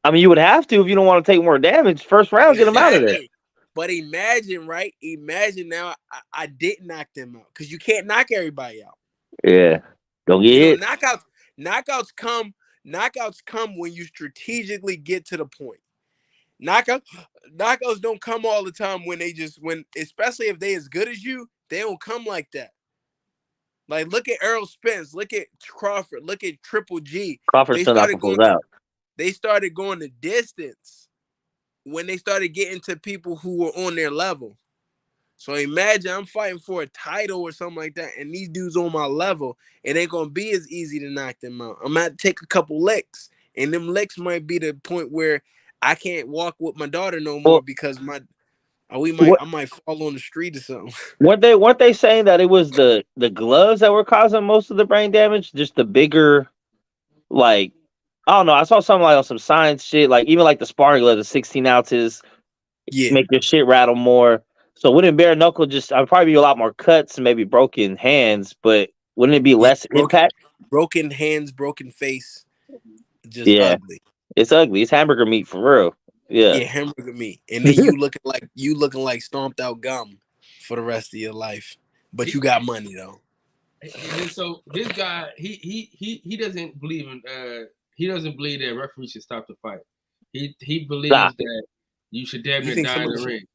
I mean, you would have to if you don't want to take more damage. First round, get them out of there. But imagine, right? Imagine now I didn't knock them out because you can't knock everybody out. Yeah, don't get You hit. know, knockouts come when you strategically get to the point. Knockouts don't come all the time especially if they as good as you, they don't come like that. Like look at Errol Spence, look at Crawford, look at Triple G. Crawford still not pulled out. They started going the distance when they started getting to people who were on their level. So imagine I'm fighting for a title or something like that, and these dudes on my level, it ain't gonna be as easy to knock them out. I'm gonna have to take a couple licks, and them licks might be the point where I can't walk with my daughter no more because I might fall on the street or something. Weren't they saying that it was the gloves that were causing most of the brain damage? Just the bigger, like, I don't know. I saw something like on some science shit, like even like the sparring gloves, the 16 ounces, make your shit rattle more. So wouldn't bare knuckle I'd probably be a lot more cuts and maybe broken hands, but wouldn't it be less impact? Broken hands, broken face, just ugly. It's ugly. It's hamburger meat for real. Yeah, hamburger meat, and then you looking like stomped out gum for the rest of your life. But you got money though. And so this guy, he doesn't believe that referees should stop the fight. He believes that you should definitely die in the ring.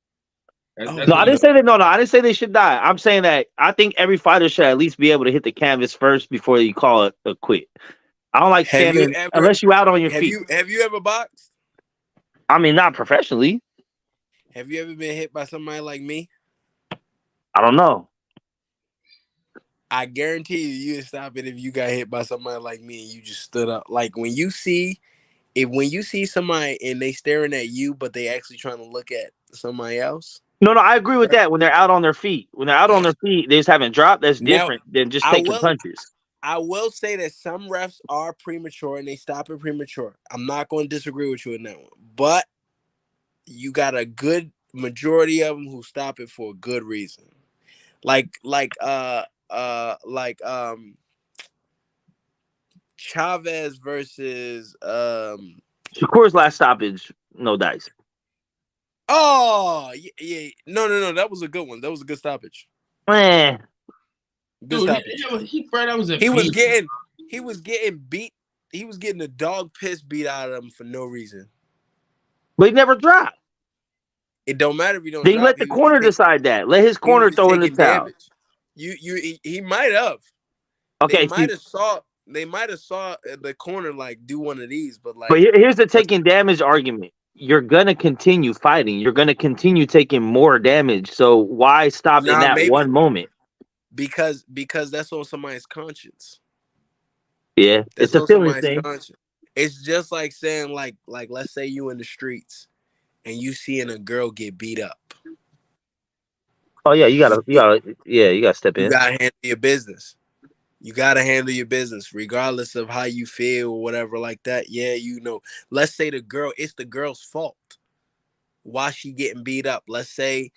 No, I didn't say that. No, I didn't say they should die. I'm saying that I think every fighter should at least be able to hit the canvas first before you call it a quit. I don't like standing unless you out on your feet. Have you ever boxed? I mean, not professionally. Have you ever been hit by somebody like me? I don't know. I guarantee you would stop it if you got hit by somebody like me and you just stood up. Like when you see somebody and they staring at you, but they actually trying to look at somebody else. No, I agree with that. When they're out on their feet, they just haven't dropped. That's different than just taking punches. I will say that some refs are premature and they stop it premature. I'm not going to disagree with you in that one, but you got a good majority of them who stop it for a good reason. Like Chavez versus Shakur's last stoppage, no dice. Oh yeah. No. That was a good one. That was a good stoppage. Man. Dude, he was getting beat. He was getting a dog piss beat out of him for no reason. But he never dropped. It don't matter if you don't. They let the corner decide that. Let his corner throw in the towel. He might have. Okay. They might have saw the corner like do one of these, but like. But here's the taking damage argument. You're gonna continue fighting. You're gonna continue taking more damage. So why stop in that one moment? Because that's on somebody's conscience. Yeah, it's a feeling thing. Conscience. It's just like saying like let's say you in the streets and you seeing a girl get beat up. Oh yeah, you gotta step in. You gotta handle your business. You gotta handle your business, regardless of how you feel or whatever like that. Yeah, let's say it's the girl's fault. Why she getting beat up? Let's say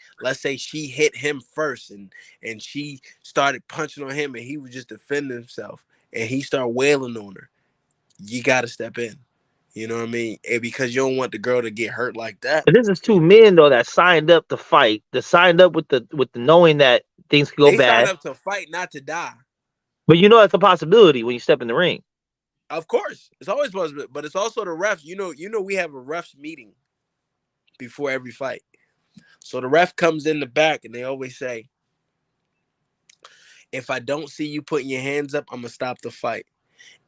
she hit him first and she started punching on him and he was just defending himself and he started wailing on her. You gotta step in. You know what I mean? And because you don't want the girl to get hurt like that. But this is two men though that signed up to fight. That signed up with the knowing that things could go bad. They signed up to fight, not to die. But that's a possibility when you step in the ring. Of course, it's always possible, but it's also the refs. We have a refs meeting before every fight. So the ref comes in the back, and they always say, "If I don't see you putting your hands up, I'm gonna stop the fight.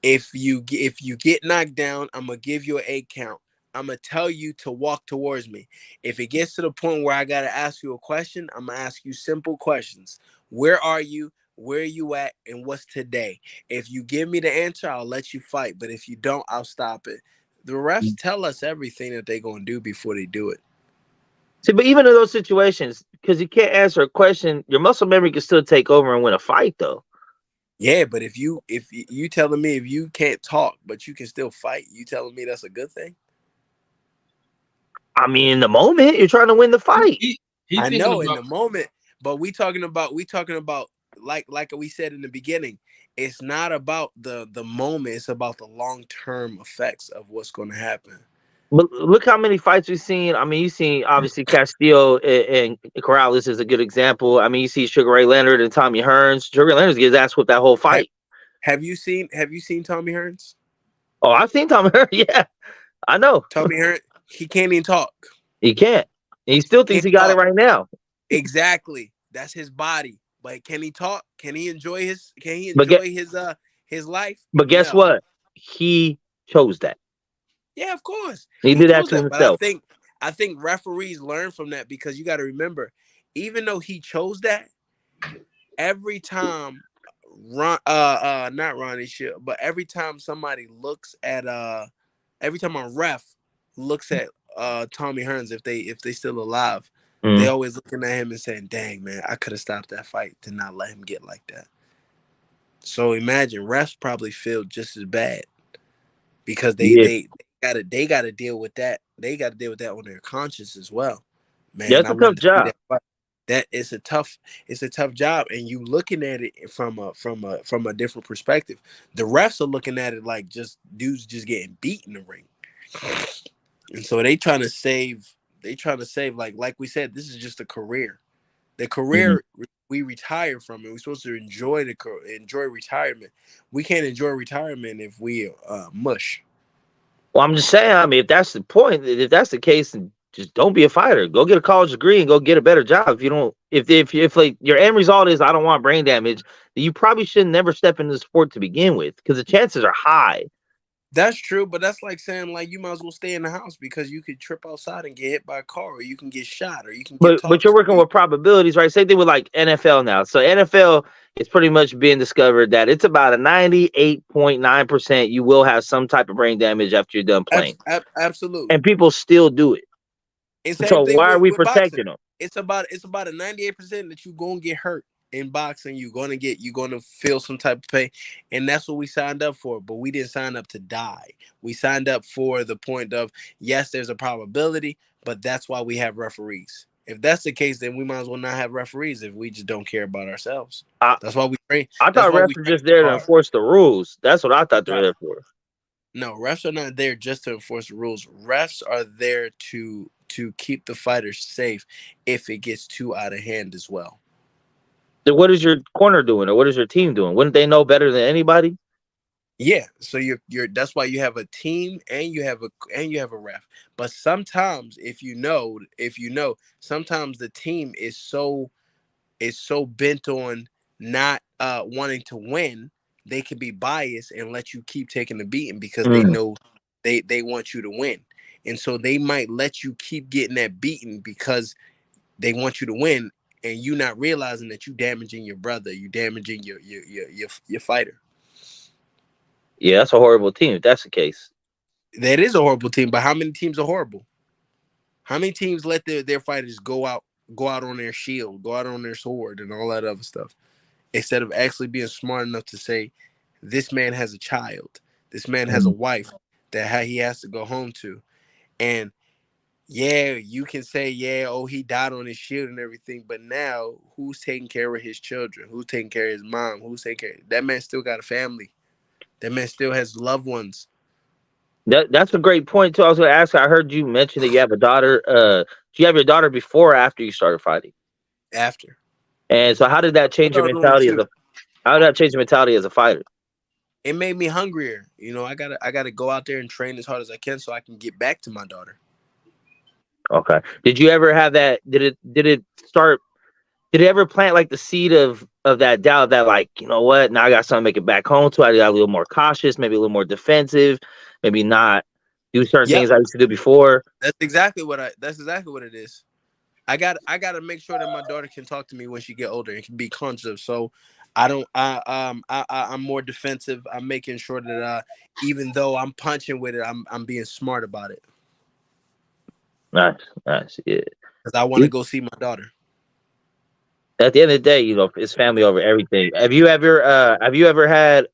If you get knocked down, I'm gonna give you an 8 count. I'm gonna tell you to walk towards me. If it gets to the point where I gotta ask you a question, I'm gonna ask you simple questions. Where are you? Where are you at? And what's today? If you give me the answer, I'll let you fight. But if you don't, I'll stop it." The refs tell us everything that they're gonna do before they do it. See, but even in those situations, because you can't answer a question, your muscle memory can still take over and win a fight, though. Yeah, but if you telling me if you can't talk but you can still fight, you telling me that's a good thing? I mean, in the moment, you're trying to win the fight. He I thinking know in about the moment, but we talking about like we said in the beginning, it's not about the moment, it's about the long-term effects of what's going to happen. But look how many fights we've seen. I mean, you seen obviously Castillo and Corrales is a good example. I mean, you see Sugar Ray Leonard and Tommy Hearns. Sugar Ray Leonard gets ass whipped that whole Have, fight. have you seen Tommy Hearns? Oh, I've seen Tommy Hearns. Yeah, I know. Tommy Hearns, he can't even talk. He can't. He still thinks Can't he got it talk. right now. Exactly. That's his body. But can he talk? Can he enjoy But his life? but guess No. what? He chose that. Yeah, of course. He He did that chose to that. But I himself. think I think referees learn from that because you got to remember, even though he chose that, every time not Ronnie shit, but every time somebody looks at every time a ref looks at Tommy Hearns if they still alive, they Mm. always looking at him and saying, "Dang man, I could have stopped that fight to not let him get like that." So imagine refs probably feel just as bad because they Yeah, they they gotta deal with that. They gotta deal with that on their conscience as well. yeah, Man, it's I a tough wanted to see job. that fight. That it's a tough job, and you looking at it from a different perspective. The refs are looking at it like just dudes just getting beat in the ring, and so they trying to save like we said, this is just a career. The Mhm. career we retire from it. We're supposed to enjoy retirement. We can't enjoy retirement if we mush. Well, I'm just saying. I mean, if that's the point, if that's the case, then just don't be a fighter. Go get a college degree and go get a better job. If you don't, if like your end result is I don't want brain damage, then you probably should never step into the sport to begin with because the chances are high. That's true, but that's like saying like you might as well stay in the house because you could trip outside and get hit by a car, or you can get shot, or you can get But talked you're working to. with probabilities, right? Same thing with like NFL now. So NFL it's pretty much being discovered that it's about a 98.9% you will have some type of brain damage after you're done playing, Absolutely. and people still do it. And So same thing why are we with boxing. protecting them? It's about a 98% that you're gonna get hurt in boxing. You're gonna feel some type of pain, and that's what we signed up for. But we didn't sign up to die. We signed up for the point of yes, there's a probability, but that's why we have referees. If that's the case, then we might as well not have referees if we just don't care about ourselves. I, That's why we train. I That's thought why we refs were train just there to hard. enforce the rules. That's what I thought they were No, there for. no, refs are not there just to enforce the rules. Refs are there to keep the fighters safe if it gets too out of hand as well. Then what is your corner doing, or what is your team doing? Wouldn't they know better than anybody? Yeah, so you're that's why you have a team and you have a ref. But sometimes if you know, sometimes the team is so bent on not wanting to win, they can be biased and let you keep taking the beating because they Mm. know they want you to win. And so they might let you keep getting that beating because they want you to win and you not realizing that you damaging your brother, you damaging your fighter. Yeah, that's a horrible team. If that's the case, That is a horrible team, but how many teams are horrible? How many teams let their fighters go out on their shield, go out on their sword and all that other stuff instead of actually being smart enough to say this man has a child, this man has a mm. wife that he has to go home to. And yeah, you can say, yeah, oh, he died on his shield and everything, but now who's taking care of his children? Who's taking care of his mom? Who's taking care? That man still got a family. That man still has loved ones That's a great point too. I was going to ask. I heard you mention that you have a daughter. Do you have your daughter before or after you started fighting? after. And so, how did that My change your daughter's only mentality as two. a? How did that change your mentality as a fighter? it made me hungrier. You know, I gotta go out there and train as hard as I can so I can get back to my daughter. Okay. Did you ever have that? Did it start? Did it ever plant like the seed of that doubt that, like, you know what? Now I got something to make it back home to. I got a little more cautious, maybe a little more defensive, maybe not do certain Yep, things I used to do before. that's exactly what it is. I got to make sure that my daughter can talk to me when she get older and can be conscious. So I don't I'm more defensive. I'm making sure that even though I'm punching with it, I'm being smart about it Nice, nice. Yeah. because I want to go see my daughter. At the end of the day, it's family over everything. Have you ever had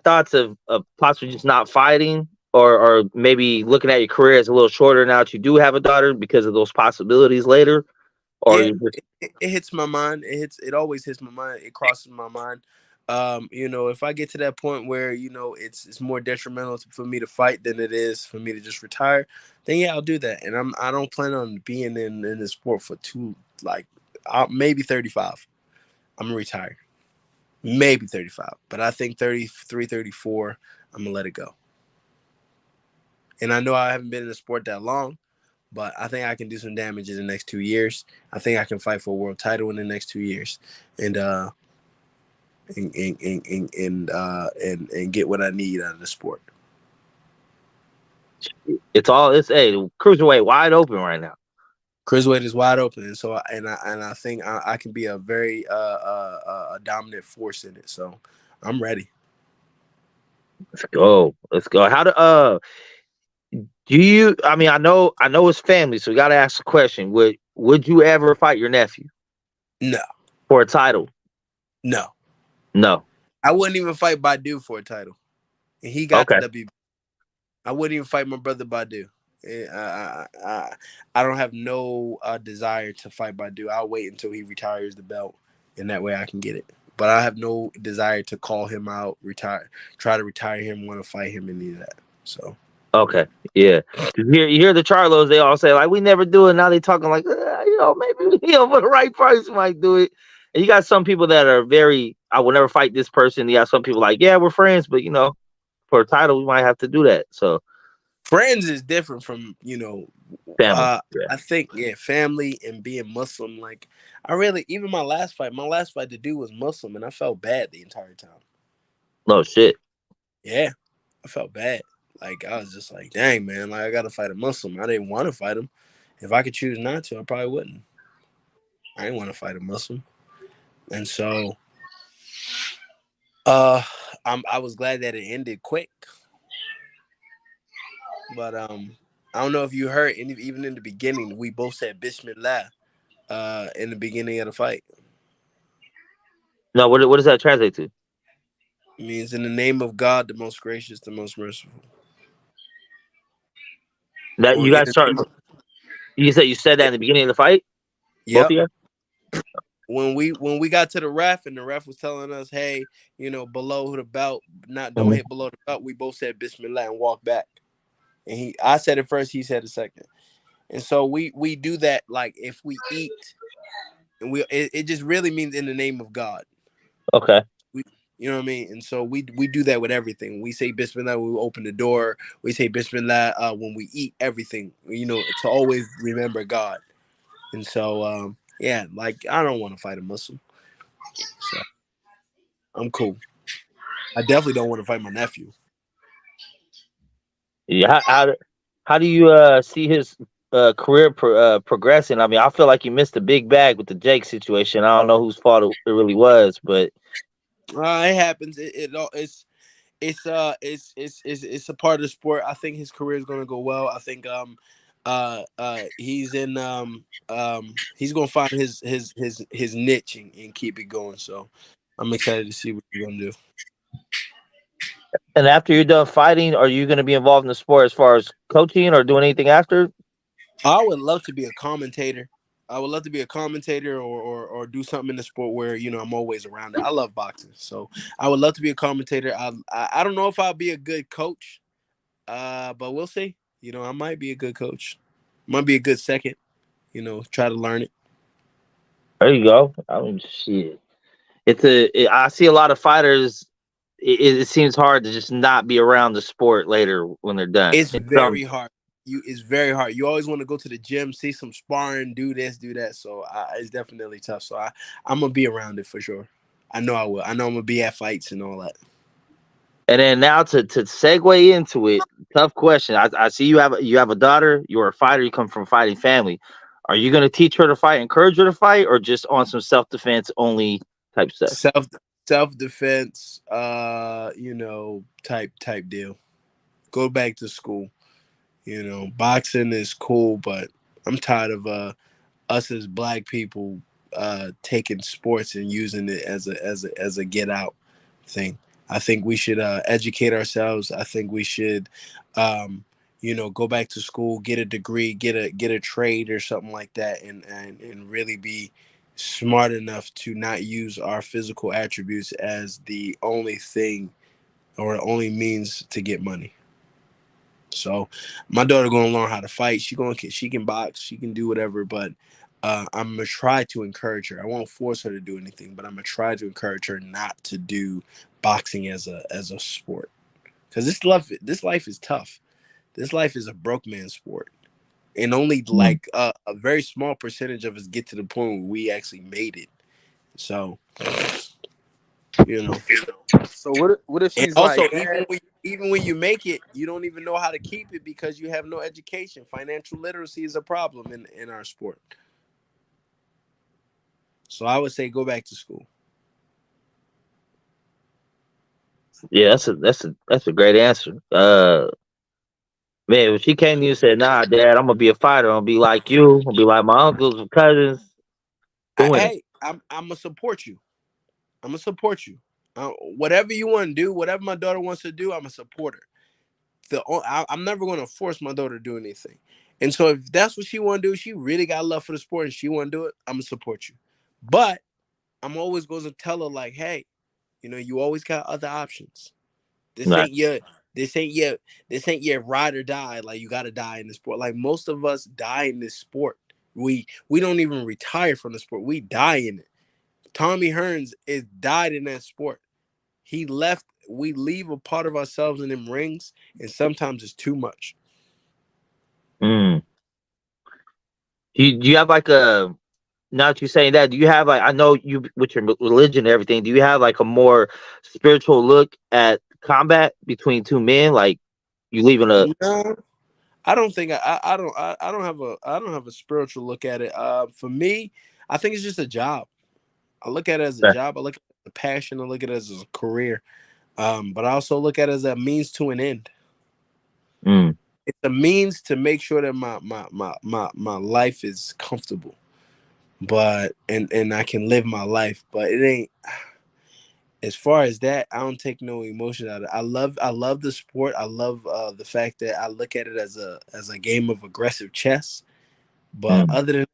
thoughts of possibly just not fighting, or maybe looking at your career as a little shorter now that you do have a daughter because of those possibilities later? Or Yeah, you just it hits my mind. It always hits my mind. It crosses my mind. You know, if I get to that point where, you know, it's more detrimental for me to fight than it is for me to just retire, then yeah, I'll do that. And I don't plan on being in the sport for maybe 35. I'm gonna retire. Maybe 35, but I think 33, 34, I'm gonna let it go. And I know I haven't been in the sport that long, but I think I can do some damage in the next 2 years. I think I can fight for a world title in the next 2 years, and and get what I need out of the sport. it's cruiserweight wide open right now. Cruiserweight is wide open, and I think I can be a very a dominant force in it. So I'm ready. Let's go. Let's go. How do you? I mean, I know it's family, so we got to ask the question. Would you ever fight your nephew No, for a title? no, No. I wouldn't even fight Badu for a title, and he got the Okay. WB. I wouldn't even fight my brother Badu. I don't have no desire to fight Badu. I'll wait until he retires the belt, and that way I can get it. But I have no desire to call him out, try to retire him, want to fight him, any of that. So Okay. Yeah. You hear the Charlos, they all say like we never do it. Now they talking like maybe for the right price might do it. And you got some people that are very I will never fight this person. You got some people like, yeah, we're friends, but for a title we might have to do that. So friends is different from family. Yeah. I think family and being Muslim. Like even my last fight to do was Muslim, and I felt bad the entire time. No shit. Yeah, I felt bad. Like I was just like, dang man, like I gotta fight a Muslim. I didn't want to fight him. If I could choose not to, I probably wouldn't. I didn't want to fight a Muslim, and so I was glad that it ended quick. But I don't know if you heard, even in the beginning, we both said Bismillah in the beginning of the fight. No, what does that translate to? It means in the name of God, the most gracious, the most merciful. That Or you in guys the start. name of, You said that in the beginning of the fight. Both of yep. you. When we got to the ref and the ref was telling us, hey, below the belt, don't Mhm. hit below the belt, we both said Bismillah and walked back. And I said it first, he said it second. And so we do that, like if we eat, and it just really means in the name of God. Okay. You know what I mean? And so we do that with everything. We say Bismillah when we open the door. We say Bismillah when we eat everything, to always remember God. And so, like I don't want to fight a Muslim. So I'm cool. I definitely don't want to fight my nephew. Yeah. How do you see his career progressing? I mean, I feel like he missed a big bag with the Jake situation. I don't know whose fault it really was, but It happens. It's a part of the sport. I think his career is gonna go well. I think he's gonna find his niche and keep it going. So I'm excited to see what he's gonna do. and after you're done fighting, are you going to be involved in the sport as far as coaching or doing anything after? I would love to be a commentator. I would love to be a commentator or do something in the sport where I'm always around it. I love boxing, so I would love to be a commentator. I don't know if I'll be a good coach, but we'll see. I might be a good coach. Might be a good second. Try to learn it. There you go. I mean, shit. I see a lot of fighters it seems hard to just not be around the sport later when they're done. It's very hard. It's very hard. You always want to go to the gym, see some sparring, do this, do that. So it's definitely tough. So I'm gonna be around it for sure. I know I will. I know I'm gonna be at fights and all that. And then now to segue into it, tough question. I see you have a daughter. You're a fighter. You come from a fighting family. Are you going to teach her to fight, encourage her to fight, or just on some self defense only type stuff? Self defense, type deal. Go back to school. Boxing is cool, but I'm tired of us as black people taking sports and using it as a get out thing. I think we should educate ourselves. I think we should, go back to school, get a degree, get a trade or something like that, and really be smart enough to not use our physical attributes as the only thing or the only means to get money. So my daughter gonna learn how to fight. She can box, she can do whatever, but I'm gonna try to encourage her. I won't force her to do anything, but I'm gonna try to encourage her not to do boxing as a sport. Because this life is tough. This life is a broke man's sport. And only Mm. like a very small percentage of us get to the point where we actually made it. So, you know. So what if And she's also, like, Dad, even when you make it, you don't even know how to keep it because you have no education. Financial literacy is a problem in our sport. So I would say go back to school. Yeah, that's a great answer. Man, if she came to you and said, "Nah, Dad, I'm gonna be a fighter. I'm gonna be like you. I'm gonna be like my uncles and cousins doing it." Hey, I'm gonna support you. I'm gonna support you. Whatever you want to do, whatever my daughter wants to do, I'm gonna support her. I'm never gonna force my daughter to do anything. And so if that's what she want to do, she really got love for the sport and she want to do it, I'm gonna support you. But I'm always going to tell her like, hey, you always got other options. This Right. ain't your this ain't your this ain't your ride or die. Like you gotta die in the sport. Like most of us die in this sport. We don't even retire from the sport. We die in it. Tommy Hearns is died in that sport. He left. We leave a part of ourselves in them rings, and sometimes it's too much. Mm. Do you have like a now that you're saying that, do you have like I know you with your religion and everything, do you have like a more spiritual look at combat between two men? Like you leaving a No, I don't think I don't have a spiritual look at it. For me, I think it's just a job. I look at it as a job. I look at it as a passion. I look at it as a career. But I also look at it as a means to an end. mm, It's a means to make sure that my life is comfortable, but and I can live my life. But it ain't as far as that. I don't take no emotion out of it. I love the sport. I love the fact that I look at it as a game of aggressive chess. But mm. other than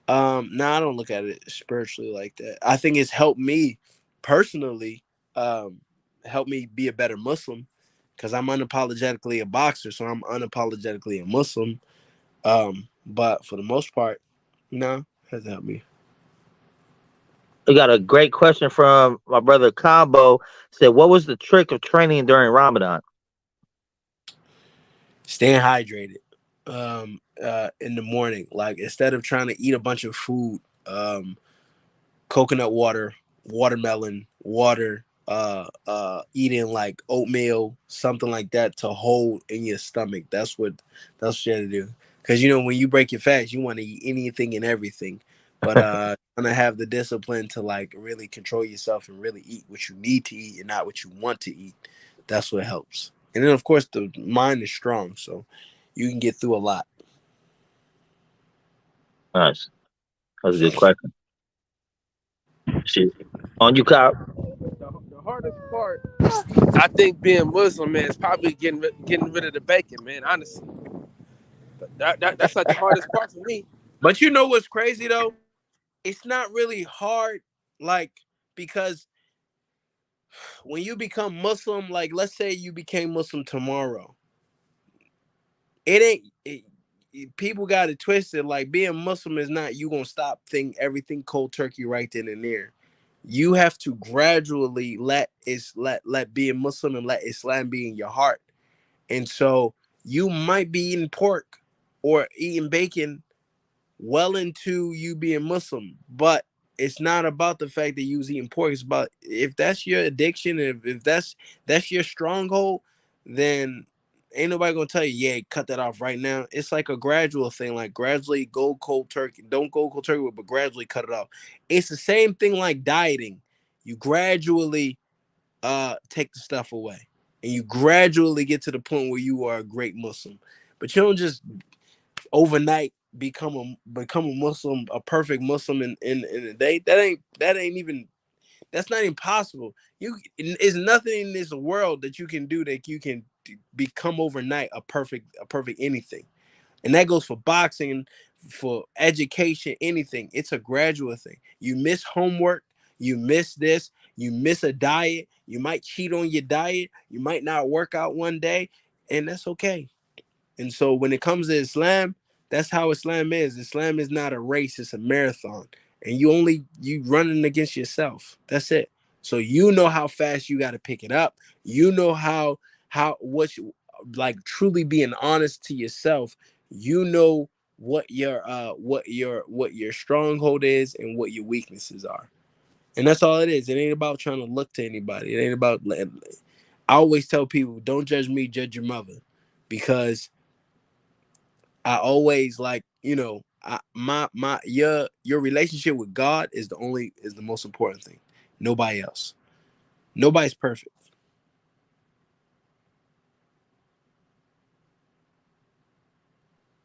no, I don't look at it spiritually like that. I think it's helped me personally, um, help me be a better Muslim because I'm unapologetically a boxer, so I'm unapologetically a Muslim. But for the most part, no, it hasn't helped me. We got a great question from my brother Combo. Said, what was the trick of training during Ramadan? Staying hydrated, in the morning. Like instead of trying to eat a bunch of food, coconut water, watermelon, water, eating like oatmeal, something like that to hold in your stomach. That's what you have to do. Because when you break your fast, you want to eat anything and everything. But want to have the discipline to like really control yourself and really eat what you need to eat and not what you want to eat. That's what helps. And then of course the mind is strong, so you can get through a lot. Nice. That's a good question. Shit. On you, Kyle. the hardest part, I think being Muslim, man, is probably getting rid of the bacon, man. Honestly, that's like the hardest part for me. But you know what's crazy though? It's not really hard, like because when you become Muslim, like let's say you became Muslim tomorrow, it ain't. People got it twisted. Like being Muslim is not you gonna stop everything cold turkey right then and there. You have to gradually let being Muslim and let Islam be in your heart. And so you might be eating pork or eating bacon well into you being Muslim, but it's not about the fact that you was eating pork. It's about if that's your addiction, if that's your stronghold, then ain't nobody gonna tell you, yeah, cut that off right now. It's like a gradual thing, like gradually go cold turkey. Don't go cold turkey, but gradually cut it off. It's the same thing like dieting. You gradually take the stuff away. And you gradually get to the point where you are a great Muslim. But you don't just overnight become a Muslim, a perfect Muslim in a day. That's not even possible. It's nothing in this world that you can do that you can become overnight a perfect anything. And that goes for boxing, for education, anything. It's a gradual thing. You miss homework, you miss this, you miss a diet, you might cheat on your diet, you might not work out one day, and that's okay. And so when it comes to Islam, that's how Islam is. Islam is not a race, it's a marathon. And you running against yourself. That's it. So you know how fast you got to pick it up. You know what you, like truly being honest to yourself. You know what your stronghold is and what your weaknesses are. And that's all it is. It ain't about trying to look to anybody. It ain't about I always tell people, don't judge me, judge your mother. Because I always your relationship with God is the most important thing. Nobody else. Nobody's perfect.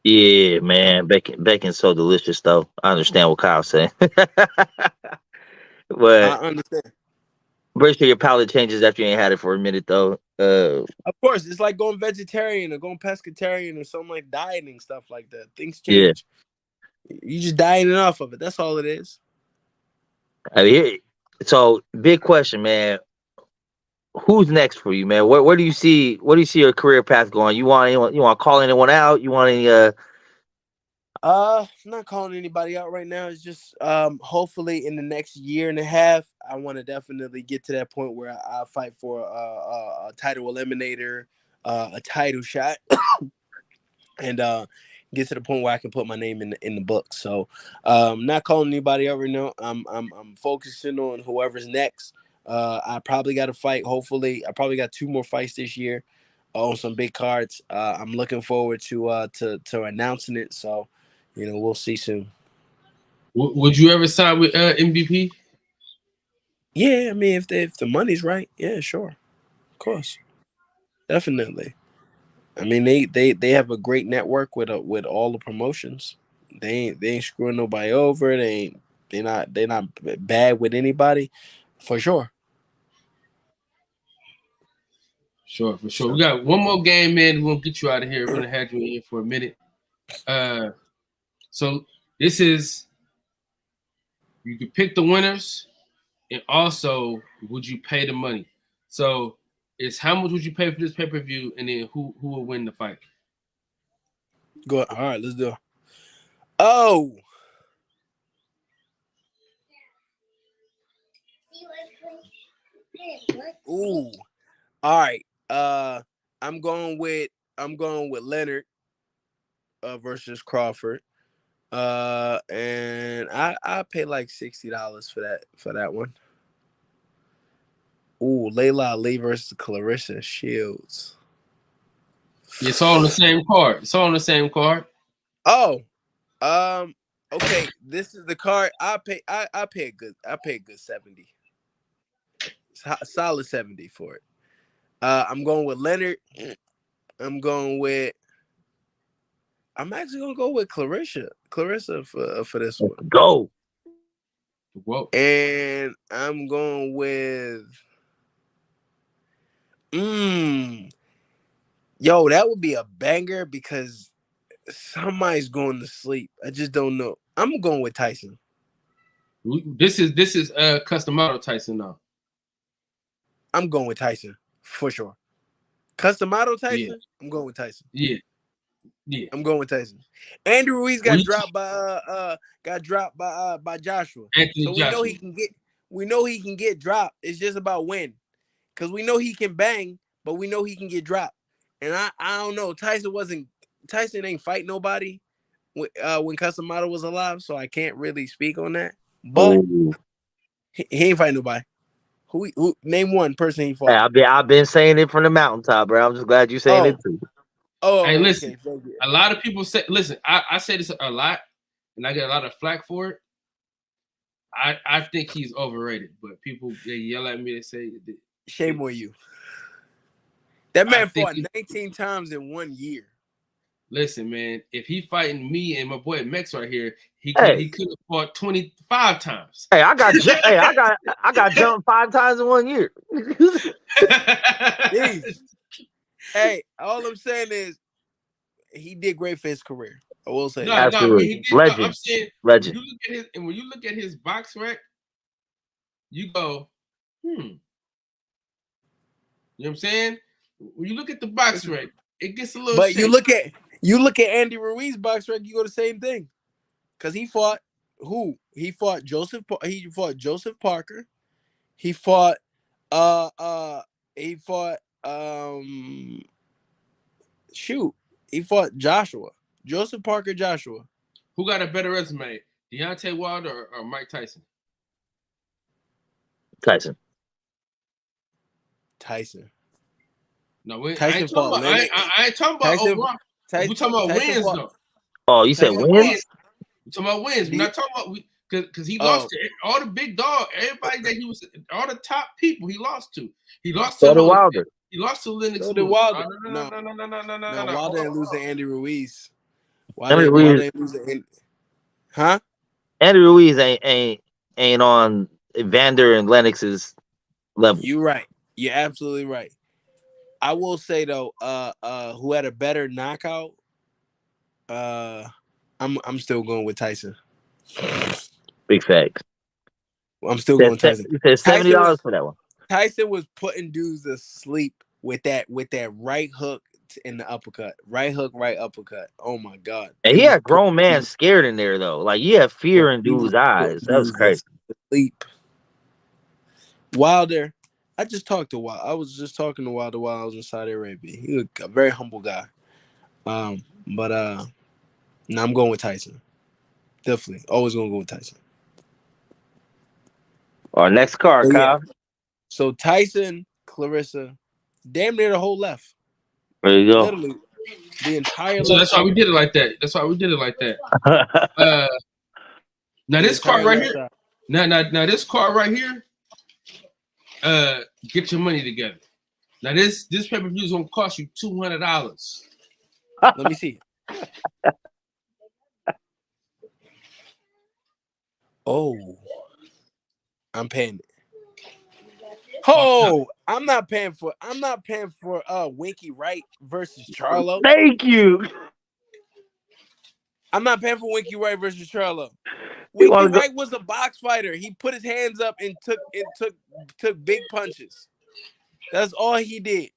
Yeah, man, bacon's so delicious though. I understand what Kyle's saying. I But understand. pretty sure your palate changes after you ain't had it for a minute though. Of course, it's like going vegetarian or going pescatarian or something like dieting, stuff like that. Things Yeah. change. You just dieting off of it. That's all it is. I mean, so big question, man. Who's next for you, man? Where do you see your career path going? You want to call anyone out? You want any I'm not calling anybody out right now. It's just hopefully in the next year and a half, I want to definitely get to that point where I fight for a title eliminator, a title shot, and get to the point where I can put my name in the book. So not calling anybody out right now. I'm focusing on whoever's next. I probably got to fight. Hopefully, I probably got 2 more fights this year on some big cards. I'm looking forward to announcing it. So, we'll see soon. Would you ever side with MVP? Yeah, I mean, if the money's right, yeah, sure, of course, definitely. I mean, they have a great network with all the promotions. They ain't screwing nobody over. They not bad with anybody, for sure. Sure, for sure. So, We got one more game, man. We'll get you out of here. We're gonna have you in for a minute. So this is you can pick the winners, and also would you pay the money? So it's how much would you pay for this pay-per-view, and then who will win the fight? go. All right, let's do it. Oh, ooh. All right. I'm going with Leonard versus Crawford. And I pay like $60 for that one. Ooh, Layla Ali versus Clarissa Shields. It's all on the same card. It's all on the same card. Oh, okay. This is the card. I pay a good 70. Solid 70 for it. I'm going with Leonard. I'm going with. I'm actually gonna go with Clarissa. Clarissa for this one. go? Whoa. And I'm going with. Yo, that would be a banger because somebody's going to sleep. I just don't know. I'm going with Tyson. This is custom model Tyson now. I'm going with Tyson for sure. Custom model Tyson. Yeah. I'm going with Tyson. Yeah. I'm going with Tyson. Andrew Ruiz got Reach. dropped by Joshua. Anthony So we Joshua. know We know he can get dropped. It's just about when. Because we know he can bang, but we know he can get dropped. And I don't know. Tyson ain't fight nobody when Custom Model was alive, so I can't really speak on that. But he ain't fight nobody. Who name one person he fought? Hey, I've been saying it from the mountaintop, bro. I'm just glad you're saying it too. Hey, listen. Okay. A lot of people say, listen, I say this a lot, and I get a lot of flack for it. I think he's overrated, but people they yell at me. They say, shame on you. That man fought 19 times in 1 year. Listen, man, if he fighting me and my boy Mex right here, he could have fought 25 times. Hey, I got jumped 5 times in 1 year. Hey, all I'm saying is he did great for his career. I will say that. Absolutely. Legend. I'm saying, legend. When you look at his box rec, you go, You know what I'm saying? When you look at the box rec, it gets a little. But you look at Andy Ruiz's box rec, you go the same thing. Because he fought who? He fought Joseph Parker. He fought he fought Joshua. Joseph Parker Joshua. Who got a better resume? Deontay Wilder or Mike Tyson? Tyson. No, Tyson fought I ain't talking about overall. We're talking about wins, though. Oh, you said wins? We're talking about wins. We're not talking about because he lost to all the big dog, everybody that he was, all the top people he lost to. He lost to Wilder. He lost to Lennox. So did Wilder. No. Wilder didn't lose to Andy Ruiz. Andy Ruiz ain't on Evander and Lennox's level. You're right. You're absolutely right. I will say though, who had a better knockout? I'm still going with Tyson. Big facts. I'm still going with Tyson. You said $70 for that one. Tyson was putting dudes to sleep with that right hook in the uppercut. Right hook, right uppercut. Oh my God. And he had a grown man scared in there though. Like you have fear in dude's eyes. That was crazy. Sleep. Wilder. I just talked to Wilder. I was just talking to Wilder while I was in Saudi Arabia. He was a very humble guy. Now I'm going with Tyson. Definitely. Always gonna go with Tyson. Our next card, Kyle. So Tyson, Clarissa, damn near the whole left. There you go. Literally the entire so that's why we did it like that. Now this card right here. Now this card right here. Get your money together. Now this pay-per-view is gonna cost you $200. Let me see. Oh, I'm paying it. Oh, I'm not paying for Winky Wright versus Charlo. Thank you. I'm not paying for Winky Wright versus Charlo. Winky Wright was a box fighter. He put his hands up and took big punches. That's all he did.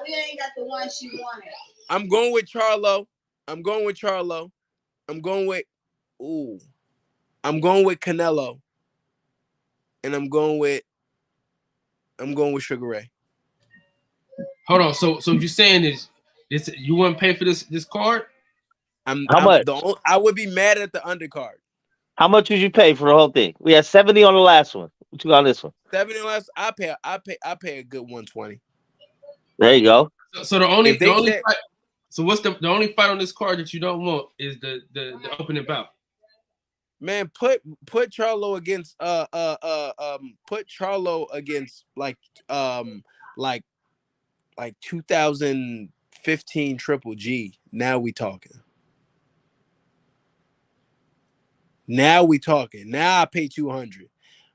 We ain't got the one she wanted. I'm going with Charlo. I'm going with Canelo. And I'm going with Sugar Ray. Hold on. So what you're saying is this you wouldn't pay for this card? How much? I would be mad at the undercard. How much would you pay for the whole thing? We had 70 on the last one. What you got on this one? 70 on the last. I pay a good 120. There you go. So the only fight, so what's the only fight on this card that you don't want is the opening bout? Man, put Charlo against like 2015 Triple G. Now we talking. Now I pay 200.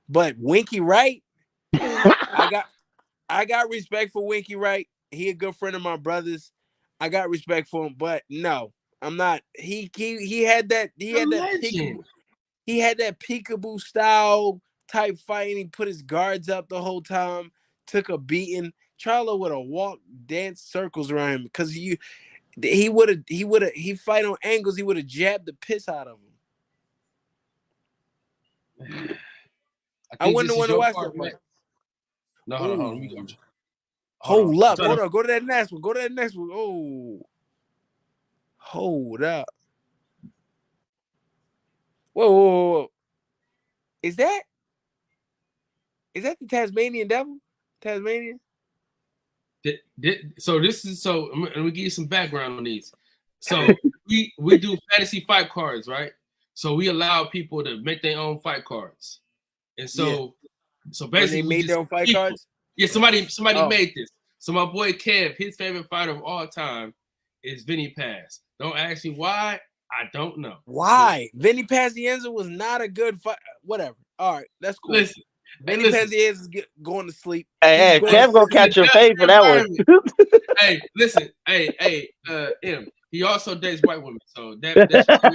But Winky Wright, I got respect for Winky Wright. He a good friend of my brother's. I got respect for him, but no, I'm not. He had that peekaboo style type fighting. He put his guards up the whole time, took a beating. Charlo would have walked, danced circles around him because he fight on angles. He would have jabbed the piss out of him. I wouldn't this want is to your watch part, that man. fight. No, hold on. Ooh. Hold on. Hold up. Hold on. Go to that next one. Go to that next one. Oh. Hold up. Whoa. Is that the Tasmanian devil? Tasmanian? So let me give you some background on these. So we do fantasy fight cards, right? So we allow people to make their own fight cards. And so basically and they made their own fight cards? Yeah, somebody Oh. made this. So my boy Kev, his favorite fighter of all time is Vinny Paz. Don't ask me why. I don't know. Why? Vinny Pazienza was not a good fight. Whatever. All right, that's cool. Listen. Vinny Pazienza is going to sleep. Hey, Kev gonna catch your fade for that one. Hey, listen. Hey, M. He also dates white women, so that's cool.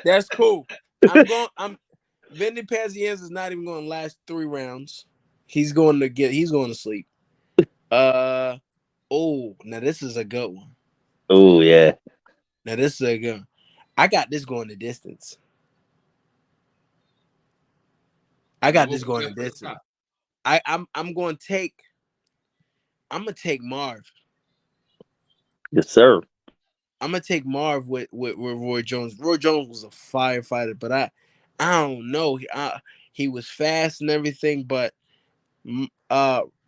That's cool. Vinny Pazienza is not even going to last 3 rounds. He's going to sleep. Now this is a good one. Oh yeah. Now this is a good one. I got this going the distance. I'm gonna take Marv. Yes, sir. I'm gonna take Marv with Roy Jones. Roy Jones was a firefighter, but I don't know. He was fast and everything, but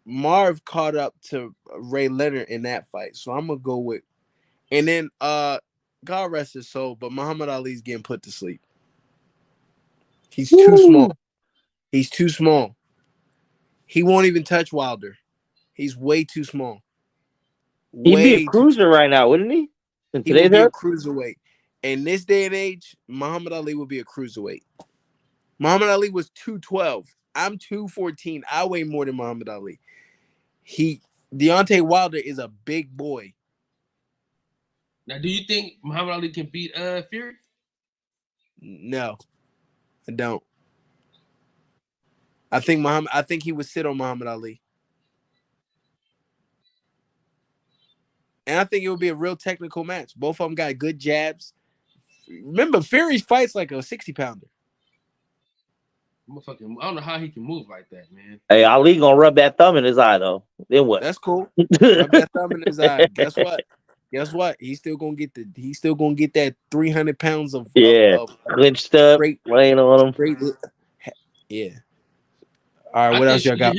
Marv caught up to Ray Leonard in that fight. So I'm gonna go with, and then God rest his soul, but Muhammad Ali's getting put to sleep. He's too small. He's too small. He won't even touch Wilder. He's way too small. He'd be a cruiser right now, wouldn't he? He would be a cruiserweight. In this day and age, Muhammad Ali would be a cruiserweight. Muhammad Ali was 212. I'm 214. I weigh more than Muhammad Ali. Deontay Wilder is a big boy. Now, do you think Muhammad Ali can beat Fury? No, I don't. I think he would sit on Muhammad Ali. And I think it would be a real technical match. Both of them got good jabs. Remember, Fury fights like a 60-pounder. I don't know how he can move like that, man. Hey, Ali gonna rub that thumb in his eye though. Then what? That's cool. Rub that thumb in his eye. Guess what? He's still gonna get that 300 pounds of clinched up, laying on him. Yeah. All right, what else y'all got?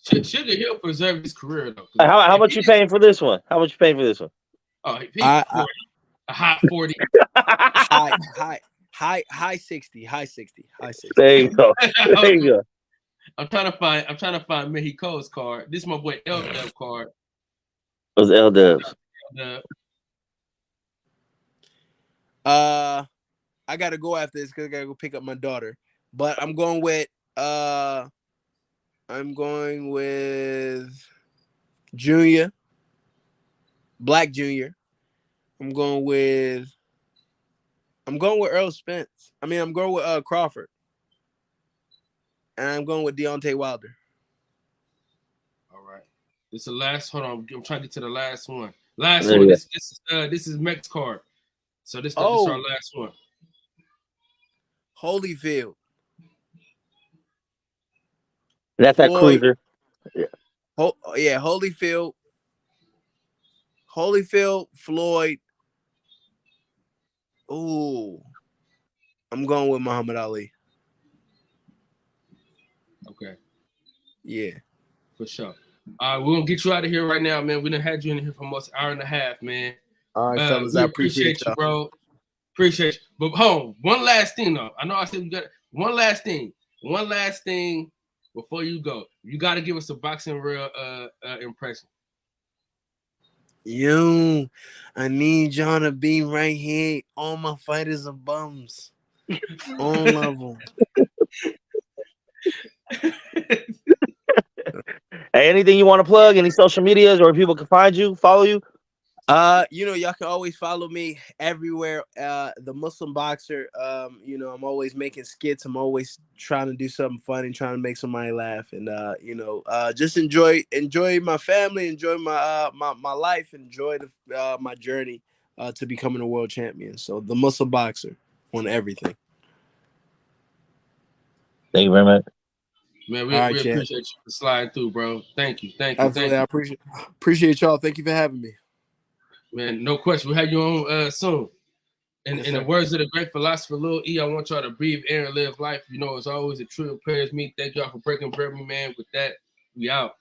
Sugar Hill preserved his career though. How much you paying for this one? Oh, a hot 40. High 60. There you go. I'm trying to find Mexico's card. This is my boy L Dub card. It was L Dubs. I gotta go after this because I gotta go pick up my daughter. But I'm going with Junior, Black Junior. I'm going with Earl Spence. I'm going with Crawford. And I'm going with Deontay Wilder. All right. This is the last. Hold on. I'm trying to get to the last one. Last one. This is Mex card. So this is our last one. Holyfield. That's that cruiser. Yeah. Holyfield, Floyd. Ooh. I'm going with Muhammad Ali. Okay. Yeah. For sure. We're going to get you out of here right now, man. We done had you in here for almost an hour and a half, man. All right, fellas. I appreciate you, bro. Appreciate you. But hold on. One last thing, though. I know I said we got one last thing. One last thing before you go. You got to give us a boxing real impression. Yo, I need y'all to be right here. All my fighters are bums. All of them. Hey, anything you want to plug? Any social medias or people can find you, follow you? Y'all can always follow me everywhere. The Muslim Boxer. I'm always making skits. I'm always trying to do something funny, trying to make somebody laugh, and just enjoy my family, enjoy my my life, enjoy my journey to becoming a world champion. So the Muslim Boxer on everything. Thank you very much. Man, we All right, appreciate Chad. you for sliding through, bro. Thank you. Absolutely, I appreciate y'all. Thank you for having me. Man, no question. We'll have you on soon. And Yes, in the sir. words of the great philosopher Lil E, I want y'all to breathe air and live life. You know, it's always a true prayers me. Thank y'all for breaking bread with me, man. With that, we out.